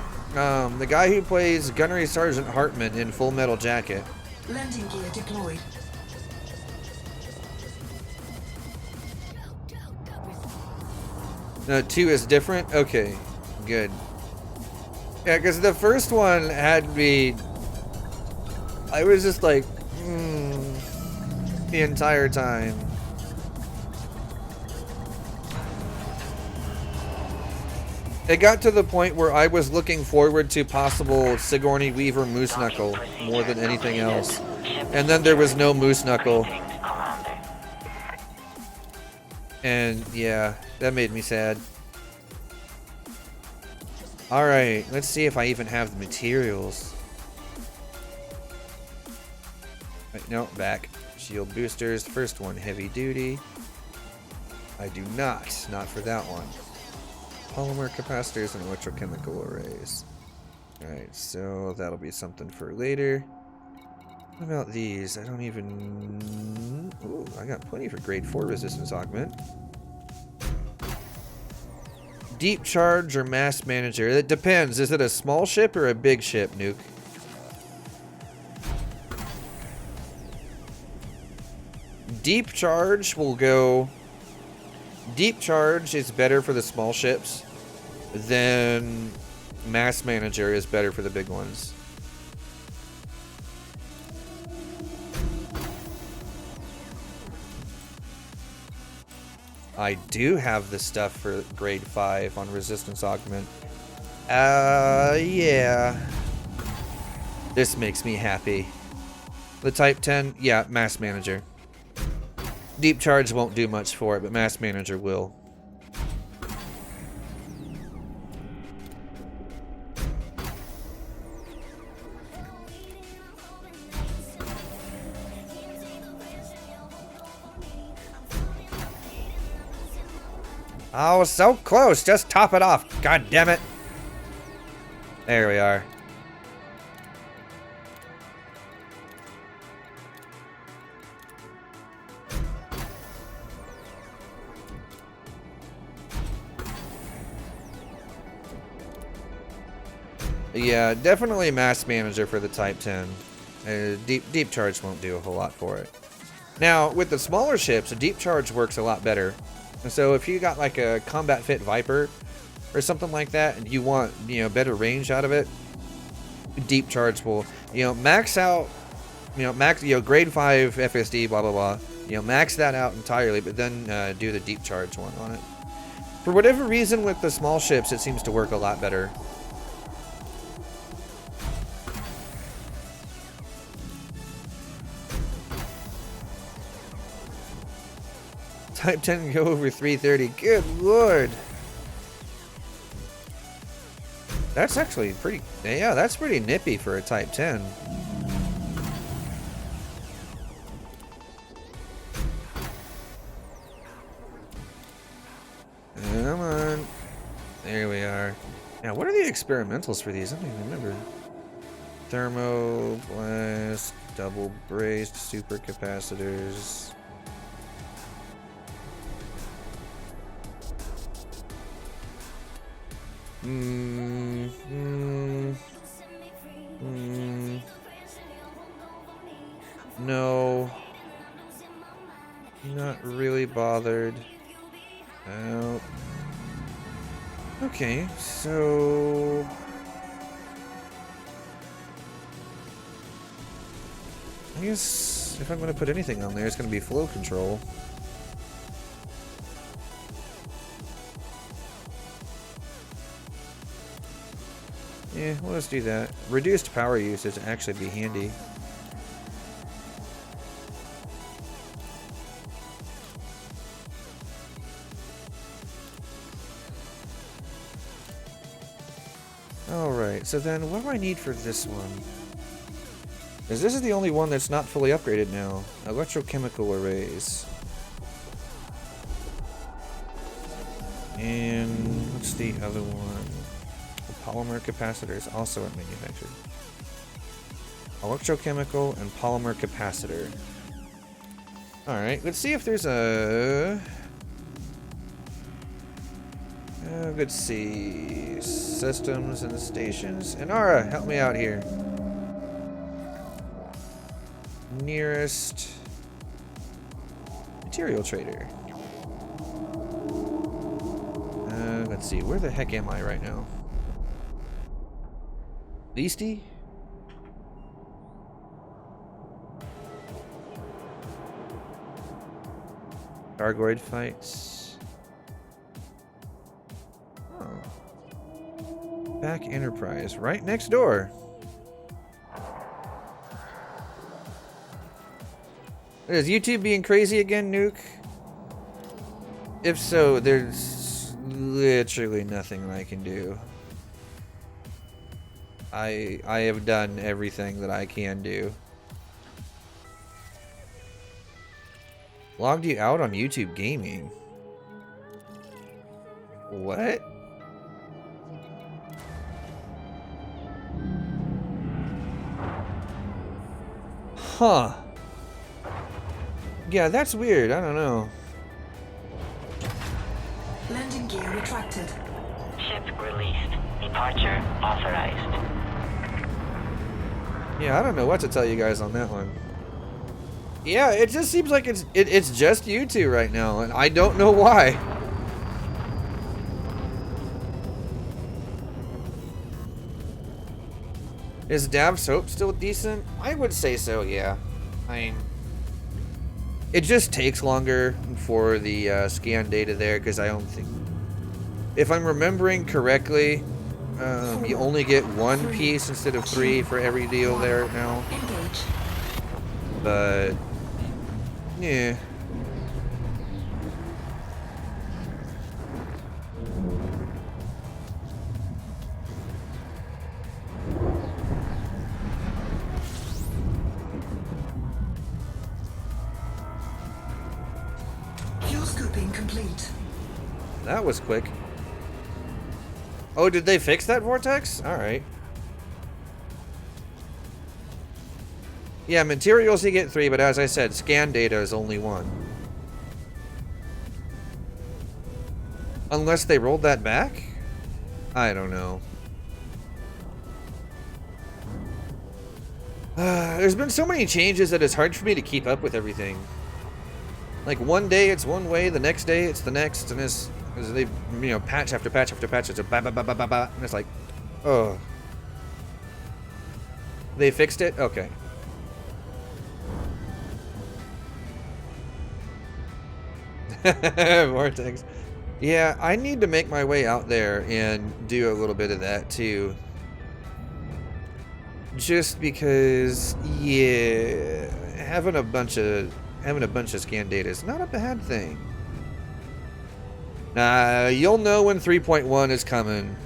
The guy who plays Gunnery Sergeant Hartman in Full Metal Jacket. Landing gear deployed. No, 2 is different? Okay, good. Yeah, because the first one had me... I was just like, the entire time. It got to the point where I was looking forward to possible Sigourney Weaver Moose Knuckle more than anything else. And then there was no Moose Knuckle. And yeah, that made me sad. Alright, let's see if I even have the materials. Wait, no, back. Shield boosters. First one, heavy duty. I do not for that one. Polymer capacitors and electrochemical arrays. Alright, so that'll be something for later. What about these? I don't even... Ooh, I got plenty for grade 4 resistance augment. Deep charge or mass manager? It depends. Is it a small ship or a big ship, Nuke? Deep charge will go... Deep charge is better for the small ships than Mass Manager is better for the big ones. I do have the stuff for grade 5 on resistance augment. Yeah. This makes me happy. The Type 10, yeah, Mass Manager. Deep Charge won't do much for it, but Mass Manager will. Oh, so close. Just top it off. God damn it. There we are. Yeah, definitely Mass Manager for the Type 10. Deep Charge won't do a whole lot for it. Now, with the smaller ships, Deep Charge works a lot better. So if you got like a combat fit Viper or something like that, and you want, you know, better range out of it, Deep Charge will, you know, max out, grade 5 FSD, blah blah blah, max that out entirely, but then do the Deep Charge one on it. For whatever reason, with the small ships, it seems to work a lot better. Type 10 can go over 330. Good lord. That's actually pretty... Yeah, that's pretty nippy for a Type 10. Come on. There we are. Now, what are the experimentals for these? I don't even remember. Thermo, blast, double braced, super capacitors... No. Not really bothered. Oh. Okay, so... I guess if I'm going to put anything on there, it's going to be flow control. Yeah, well, let's do that. Reduced power usage would actually be handy. Alright, so then what do I need for this one? Because this is the only one that's not fully upgraded now. Electrochemical arrays. And what's the other one? Polymer capacitors, also at manufactured. Electrochemical and polymer capacitor. Alright, let's see if there's a... let's see. Systems and stations. Inara, help me out here. Nearest material trader. Let's see, where the heck am I right now? Easty? Gargoyd fights. Oh. Back Enterprise, right next door. Is YouTube being crazy again, Nuke? If so, there's literally nothing I can do. I have done everything that I can do. Logged you out on YouTube Gaming. What? Huh. Yeah, that's weird. I don't know. Landing gear retracted. Ship released. Departure authorized. Yeah, I don't know what to tell you guys on that one. Yeah, it just seems like it's just you two right now, and I don't know why. Is Dav soap still decent? I would say so, yeah. I mean, it just takes longer for the scan data there because I don't think, if I'm remembering correctly, you only get one piece instead of 3 for every deal there now. Engage. But yeah. Fuel scooping complete. That was quick. Oh, did they fix that vortex? Alright. Yeah, materials you get 3, but as I said, scan data is only 1. Unless they rolled that back? I don't know. There's been so many changes that it's hard for me to keep up with everything. Like one day it's one way, the next day it's the next, and it's as they, you know, patch after patch after patch, it's a ba ba ba ba ba ba, and it's like, oh. They fixed it? Okay. Vortex. Yeah, I need to make my way out there and do a little bit of that too. Just because, yeah, having a bunch of scan data is not a bad thing. You'll know when 3.1 is coming.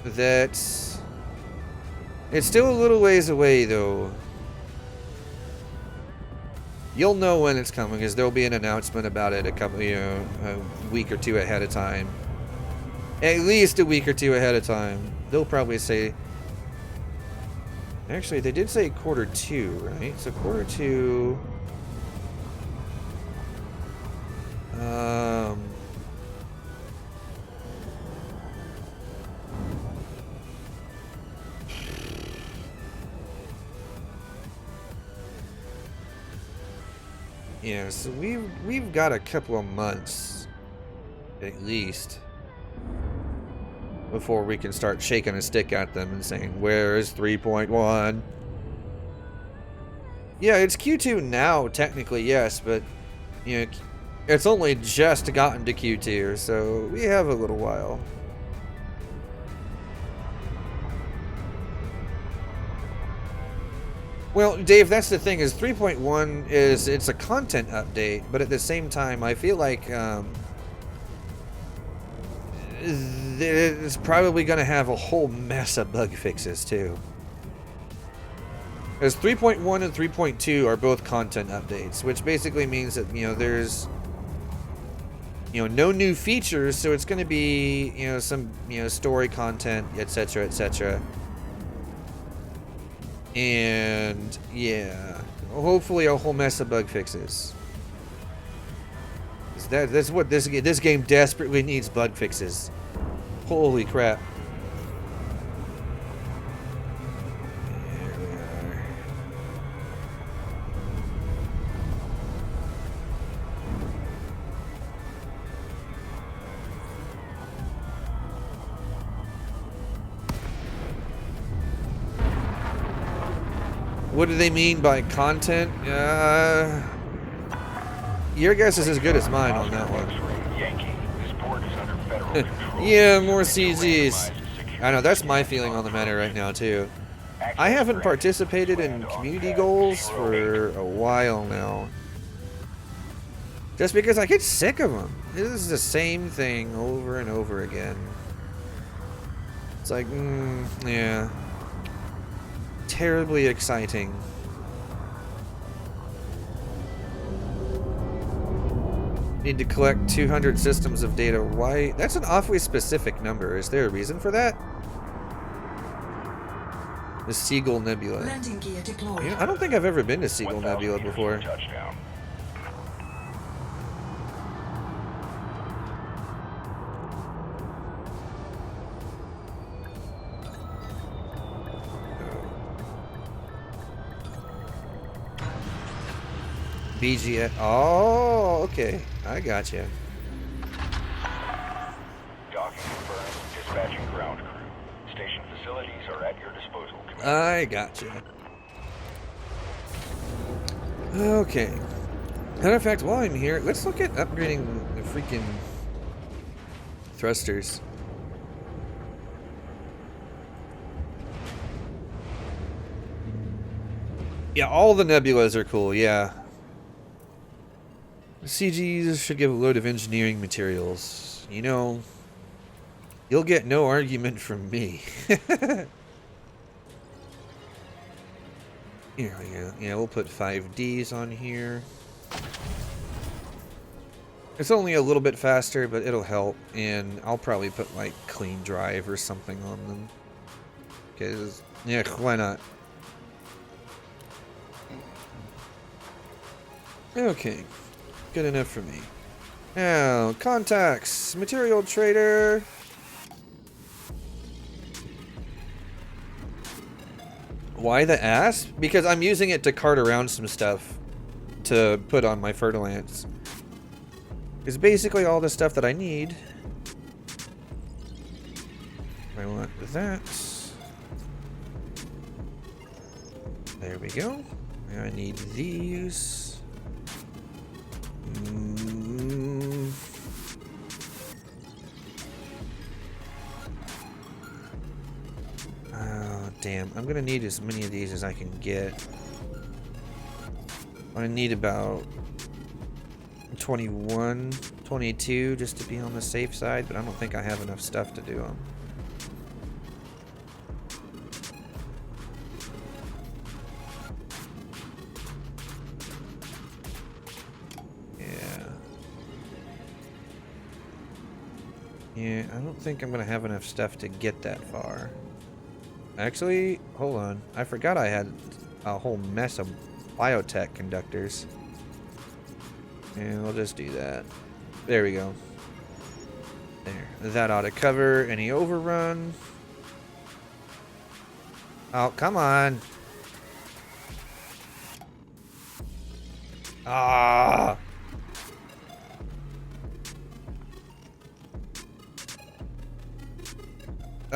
It's still a little ways away though. You'll know when it's coming because there'll be an announcement about it a week or two ahead of time. At least a week or two ahead of time. They'll probably say. Actually, they did say Q2, right? So Q2. Yeah, so we've got a couple of months, at least, before we can start shaking a stick at them and saying, "Where is 3.1?" Yeah, it's Q2 now, technically, yes, but you know, it's only just gotten to Q2, so we have a little while. Well, Dave, that's the thing, is 3.1 it's a content update, but at the same time, I feel like it's probably going to have a whole mess of bug fixes, too. As 3.1 and 3.2 are both content updates, which basically means that, you know, there's, you know, no new features, so it's going to be, you know, some, you know, story content, etc., etc. And yeah, hopefully a whole mess of bug fixes. That's what this game desperately needs, bug fixes. Holy crap. There we are. What do they mean by content? Your guess is as good as mine on that one. Yeah, more CGs. I know, that's my feeling on the matter right now, too. I haven't participated in community goals for a while now. Just because I get sick of them. This is the same thing over and over again. It's like, yeah. Terribly exciting. Need to collect 200 systems of data. Why? That's an awfully specific number. Is there a reason for that? The Seagull Nebula. Landing gear deployed. I don't think I've ever been to Seagull Nebula before. Touchdown. BGS. Oh, okay. I got you. Docking confirmed. Dispatching ground crew. Station facilities are at your disposal. I gotcha. Okay. Matter of fact, while I'm here, let's look at upgrading the freaking thrusters. Yeah, all the nebulas are cool, yeah. The CGs should give a load of engineering materials. You know, you'll get no argument from me. Here we go. Yeah, we'll put 5Ds on here. It's only a little bit faster, but it'll help. And I'll probably put like clean drive or something on them. Because, yeah, why not? Okay, good enough for me. Now, contacts, material trader. Why the ass? Because I'm using it to cart around some stuff to put on my fertilance. It's basically all the stuff that I need. I want that. There we go. I need these. Oh, damn. I'm gonna need as many of these as I can get. I need about 21, 22 just to be on the safe side, but I don't think I have enough stuff to do them. Yeah, I don't think I'm gonna have enough stuff to get that far. Actually, hold on. I forgot I had a whole mess of biotech conductors. And we'll just do that. There we go. There. That ought to cover any overrun. Oh, come on. Ah.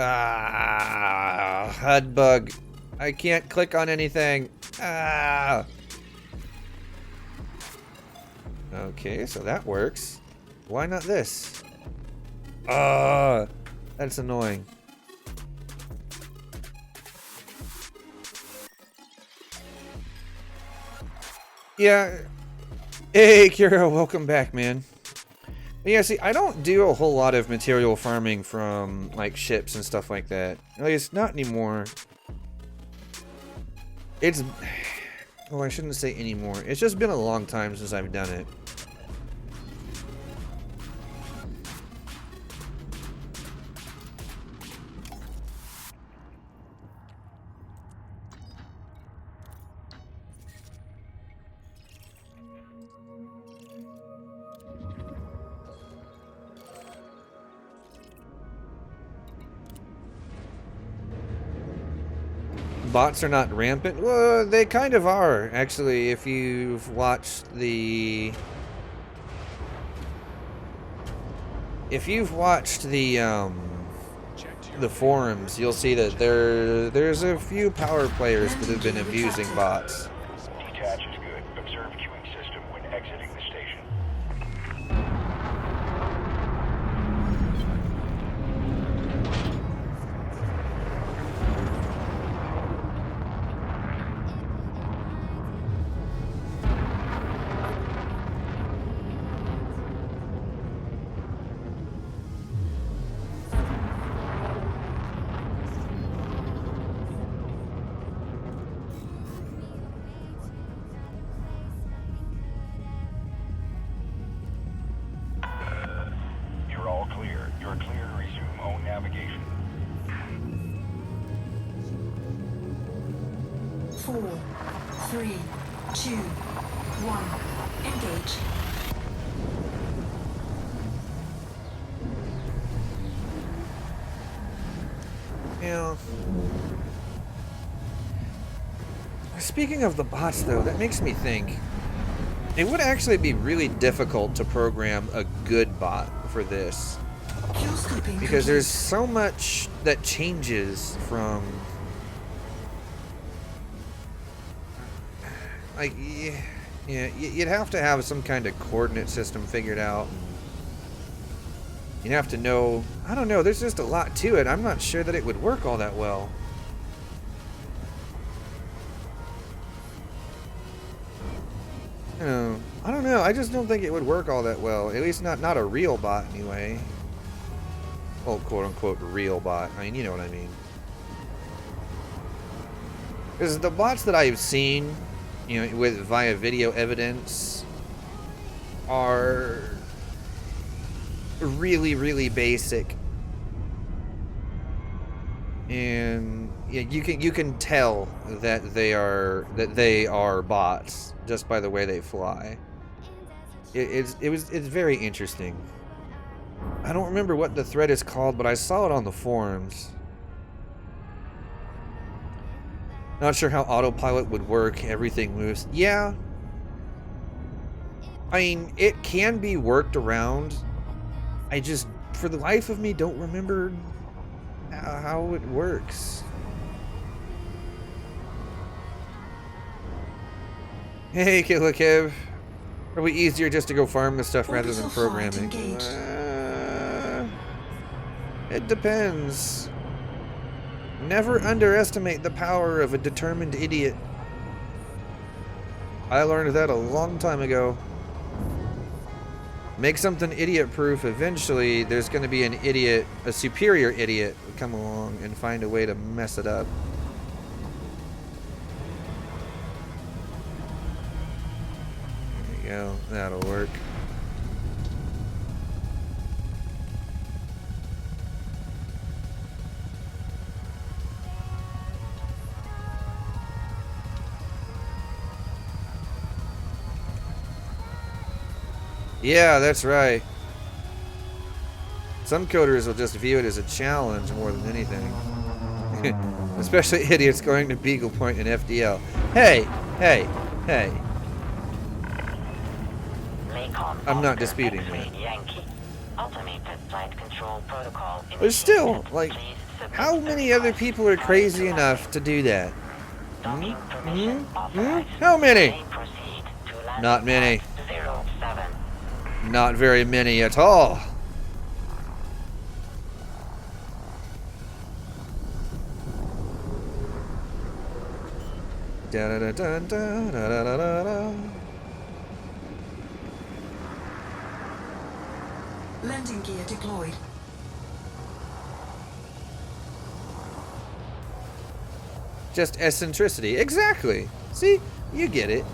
Ah, HUD bug. I can't click on anything. Ah. Okay, so that works. Why not this? Ah, that's annoying. Yeah. Hey, Kira, welcome back, man. Yeah, see, I don't do a whole lot of material farming from, like, ships and stuff like that. Like, it's not anymore. It's... Well, I shouldn't say anymore. It's just been a long time since I've done it. Bots are not rampant. Well, they kind of are, actually, if you've watched the... If you've watched the forums, you'll see that there's a few power players that have been abusing bots. Detach is good. Observe queuing system when exiting the station. You're all clear. You're clear to resume own navigation. 4, 3, 2, 1. Engage. Yeah. Speaking of the bots, though, that makes me think. It would actually be really difficult to program a good bot for this. Fuel scooping Because there's so much that changes from like, yeah, you'd have to have some kind of coordinate system figured out. You'd have to know, I don't know, there's just a lot to it. I'm not sure that it would work all that well. I don't know. I just don't think it would work all that well. At least not a real bot anyway. Well, quote unquote real bot. I mean, you know what I mean. Because the bots that I've seen, you know, with via video evidence, are really, really basic, and yeah, you can tell that they are bots just by the way they fly. It's very interesting. I don't remember what the thread is called, but I saw it on the forums. Not sure how autopilot would work. Everything moves. Yeah. I mean, it can be worked around. I just, for the life of me, don't remember how it works. Hey, Killa Kev. Probably easier just to go farm the stuff rather than programming. It depends. Never underestimate the power of a determined idiot. I learned that a long time ago. Make something idiot-proof. Eventually, there's going to be an idiot, a superior idiot, come along and find a way to mess it up. There you go. That'll work. Yeah, that's right. Some coders will just view it as a challenge more than anything. Especially idiots going to Beagle Point and FDL. Hey, hey, hey. I'm not disputing that. But still, like, how many other people are crazy enough to do that? How many? Not many. Not very many at all. Da da da da da da da da da. Landing gear deployed. Just eccentricity. Exactly. See? You get it.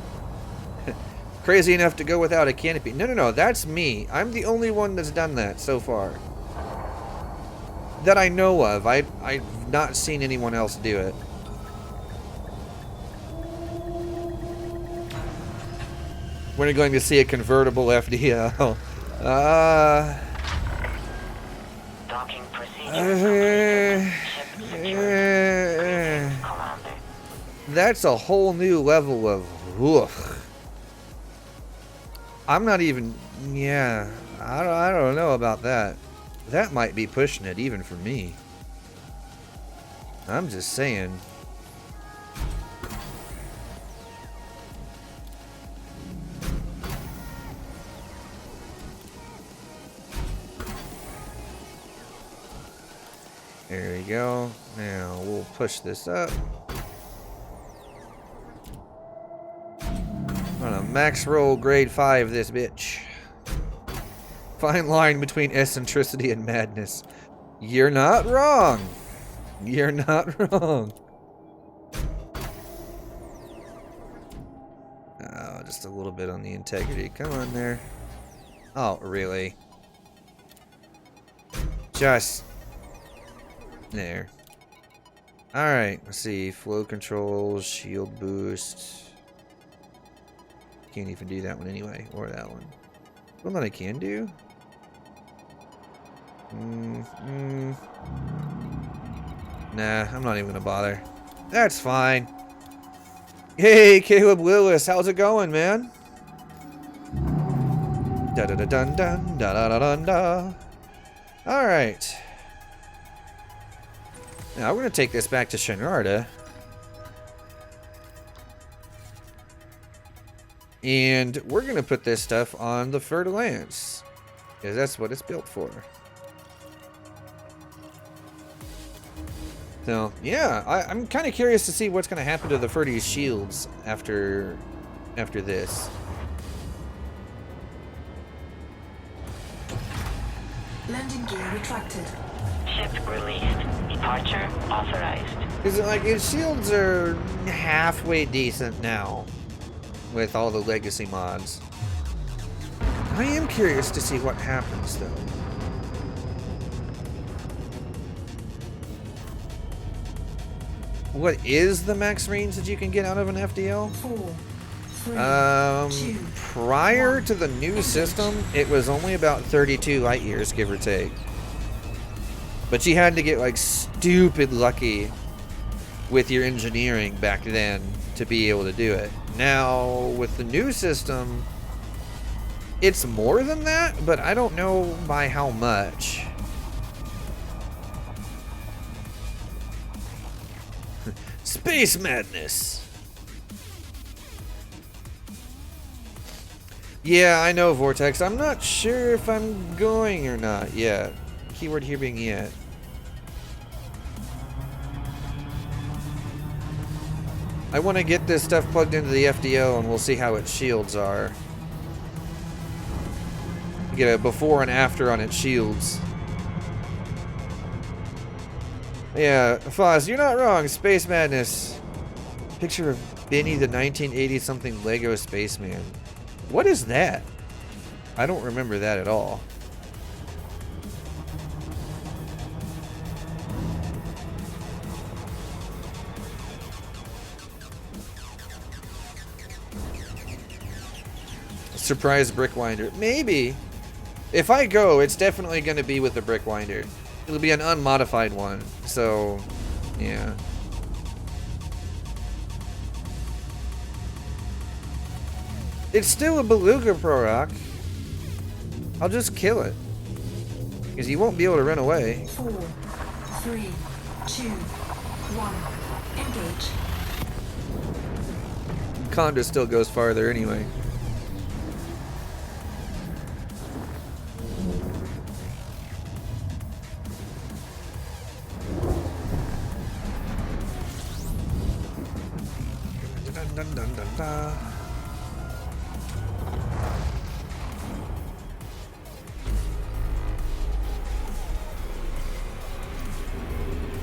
Crazy enough to go without a canopy. No, that's me. I'm the only one that's done that so far. That I know of. I've not seen anyone else do it. When are you going to see a convertible FDL? That's a whole new level of woof. I'm not even, yeah, I don't know about that. That might be pushing it even for me. I'm just saying. There we go. Now we'll push this up. On a max roll grade 5 this bitch. Fine line between eccentricity and madness. You're not wrong. You're not wrong. Oh, just a little bit on the integrity. Come on there. Oh, really? Just there. Alright, let's see. Flow controls, shield boost. Can't even do that one anyway, or that one. One that I can do? Nah, I'm not even gonna bother. That's fine. Hey, Caleb Lewis, how's it going, man? Da da da dun dun da da da dun da. All right. Now we're gonna take this back to Shenarda. And we're going to put this stuff on the Fer-de-Lance, because that's what it's built for. So, yeah, I'm kind of curious to see what's going to happen to the Ferdy's shields after this. Landing gear retracted. Ship released. Departure authorized. Because, like, his shields are halfway decent now with all the legacy mods. I am curious to see what happens, though. What is the max range that you can get out of an FDL? 4, 3, 2. Prior to the new system, it was only about 32 light years, give or take. But you had to get like stupid lucky with your engineering back then to be able to do it. Now, with the new system, it's more than that, but I don't know by how much. Space madness. Yeah, I know, Vortex. I'm not sure if I'm going or not yet. Keyword here being yet. I want to get this stuff plugged into the FDO and we'll see how its shields are. Get a before and after on its shields. Yeah, Foz, you're not wrong. Space madness. Picture of Benny the 1980-something Lego spaceman. What is that? I don't remember that at all. Surprise brick winder. Maybe. If I go, it's definitely going to be with the brick winder. It'll be an unmodified one. So, yeah. It's still a Beluga Pro Rock. I'll just kill it. Because you won't be able to run away. 4, 3, 2, 1. Engage. Conda still goes farther anyway. Dun, dun, dun, dun.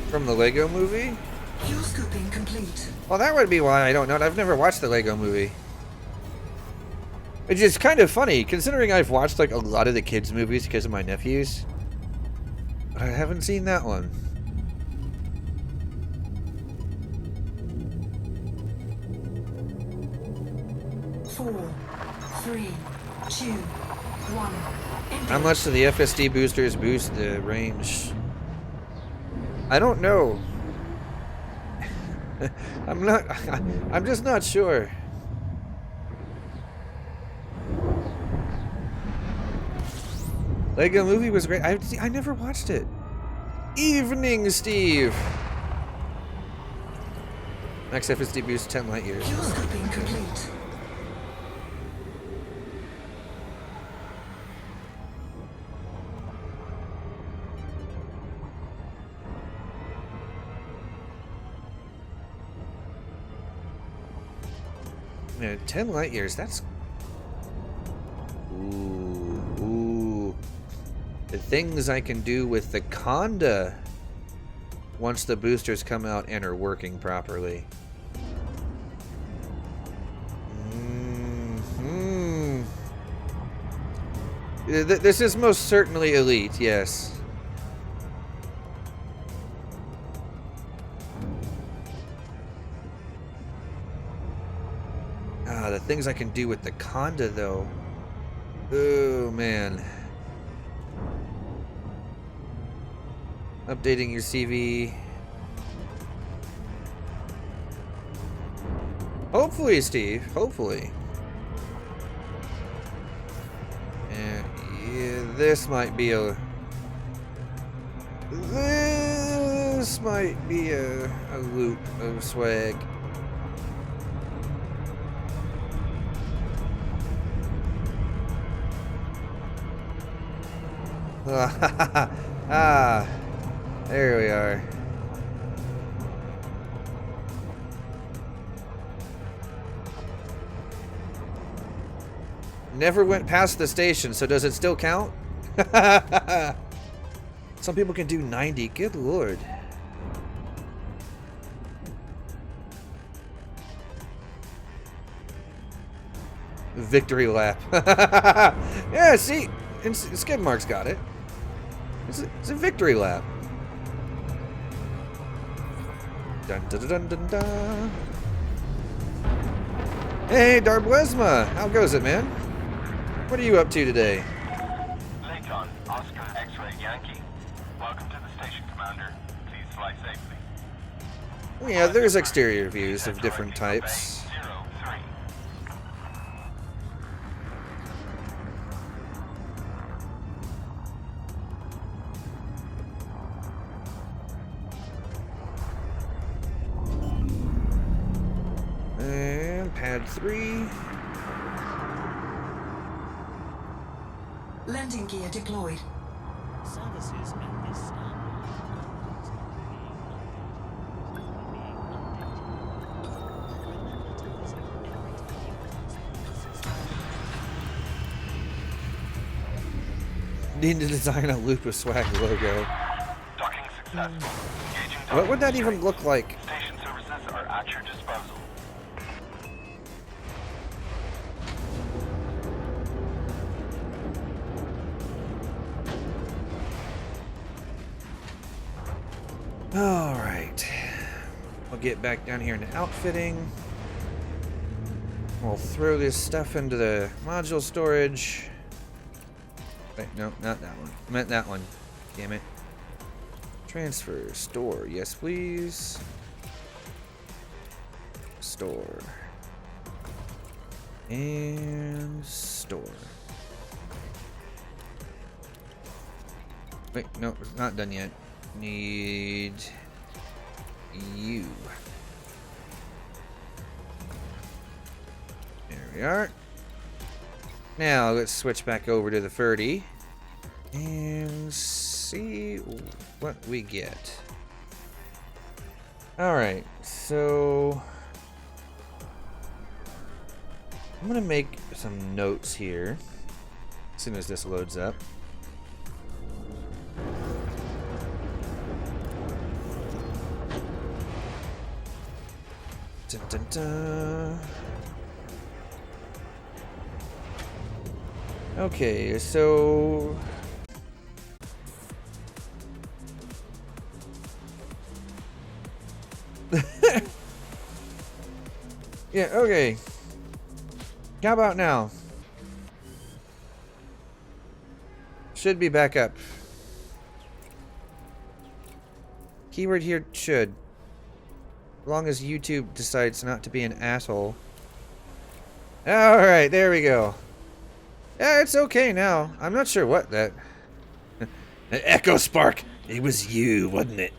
From the Lego movie? Fuel scooping complete. Well, that would be why I don't know. I've never watched the Lego movie. It's just kind of funny, considering I've watched like a lot of the kids' movies because of my nephews. But I haven't seen that one. Four, 3, 2, 1. How much do the FSD boosters boost the range? I don't know. I'm just not sure. Lego movie was great. I never watched it. Evening, Steve. Max FSD boost 10 light years. Fuel scooping complete. Yeah, 10 light years, that's... Ooh. The things I can do with the Conda once the boosters come out and are working properly. This is most certainly elite, yes. The things I can do with the Conda, though. Oh, man. Updating your CV. Hopefully, Steve. Hopefully. And yeah, this might be a... This might be a loot of swag. Ah, there we are. Never went past the station, so does it still count? Some people can do 90. Good lord. Victory lap. Yeah, see? Skidmark's got it. It's a victory lap. Dun dun dun dun dun. Hey, Darblesma! How goes it, man? What are you up to today? Layton, Oscar X-Ray Yankee. Welcome to the station, Commander. Please fly safely. Yeah, there's exterior views of different types. 03. And pad 3. Landing gear deployed. Services in this Need to design a loop of swag logo. Docking successful. Engaging What would that docking even look like? Station services are at your disposal. Alright. We'll get back down here into outfitting. We'll throw this stuff into the module storage. Wait, no, not that one. I meant that one. Damn it. Transfer, store, yes please. Store. And store. Wait, no, it's not done yet. Need you. There we are. Now let's switch back over to the 30 and see what we get. Alright, so I'm gonna make some notes here as soon as this loads up. Dun, dun, dun. Okay, so yeah, okay. How about now? Should be back up. Keyword here, should. As long as YouTube decides not to be an asshole. Alright, there we go. Yeah, it's okay now. I'm not sure what that... Echo Spark! It was you, wasn't it?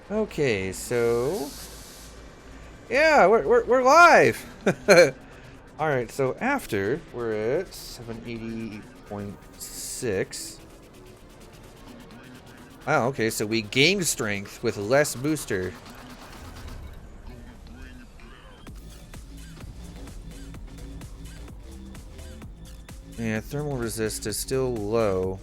Okay, so... Yeah, we're live! Alright, so after, we're at 780.6. Wow, okay, so we gained strength with less booster. Yeah, thermal resist is still low.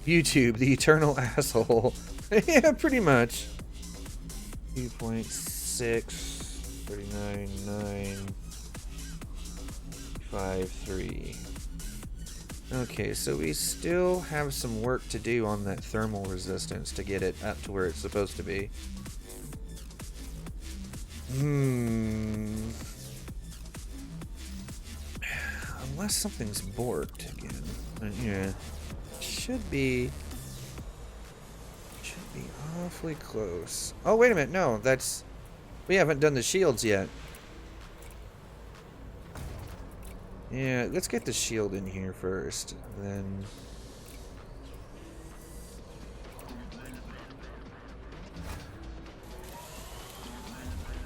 YouTube, the eternal asshole. Yeah, pretty much. 2.6, 39.953. Okay, so we still have some work to do on that thermal resistance to get it up to where it's supposed to be. Unless something's borked again. Yeah. Should be awfully close. Oh, wait a minute. No, we haven't done the shields yet. Yeah, let's get the shield in here first, then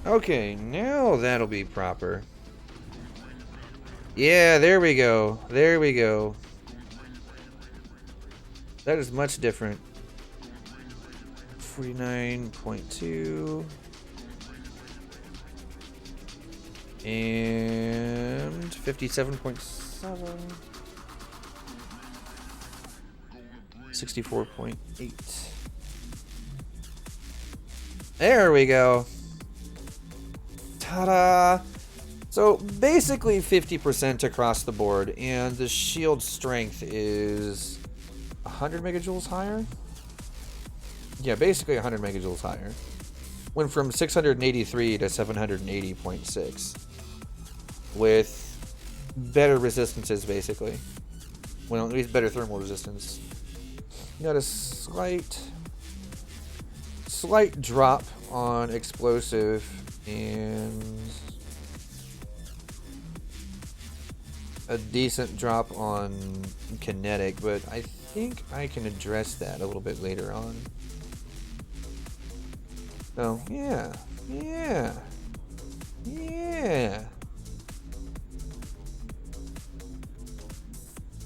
Okay, now that'll be proper. Yeah, there we go. There we go. That is much different. 49.2. And 57.7. 64.8. There we go. Ta-da! So basically 50% across the board, and the shield strength is 100 megajoules higher? Yeah, basically 100 megajoules higher. Went from 683 to 780.6. With better resistances, basically. Well, at least better thermal resistance. Got a slight drop on explosive and a decent drop on kinetic, but I think I can address that a little bit later on. So, yeah.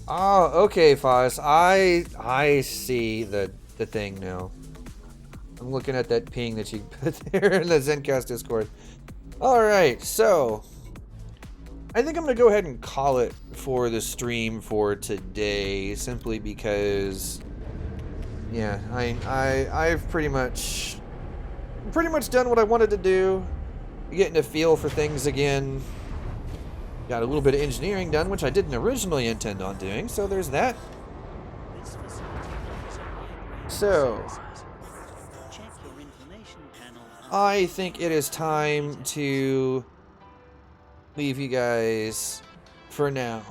Oh, okay, Foz. I see the thing now. I'm looking at that ping that you put there in the Zencast Discord. Alright, so I think I'm gonna go ahead and call it for the stream for today, simply because yeah, I've pretty much done what I wanted to do. Getting a feel for things again. Got a little bit of engineering done, which I didn't originally intend on doing, so there's that. This facility offers a wide range of So, services. Check your information panel. I think it is time to leave you guys for now.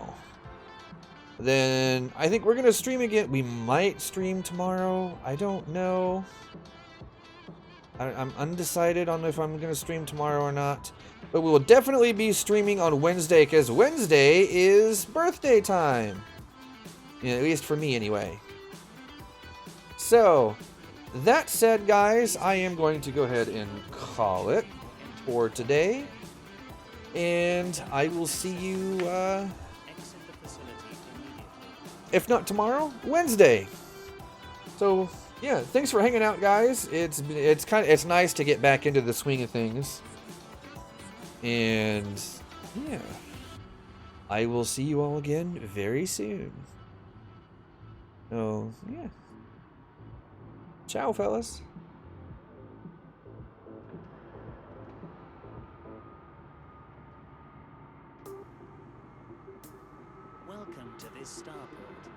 Then I think we're gonna stream again. We might stream tomorrow. I don't know. I'm undecided on if I'm gonna stream tomorrow or not. But we will definitely be streaming on Wednesday, because Wednesday is birthday time. Yeah, at least for me anyway. So, that said, guys, I am going to go ahead and call it for today. And I will see you, Exit the facility immediately. if not tomorrow, Wednesday. So, yeah, thanks for hanging out, guys. It's nice to get back into the swing of things. And yeah, I will see you all again very soon. So yeah, ciao, fellas. Welcome to this starport.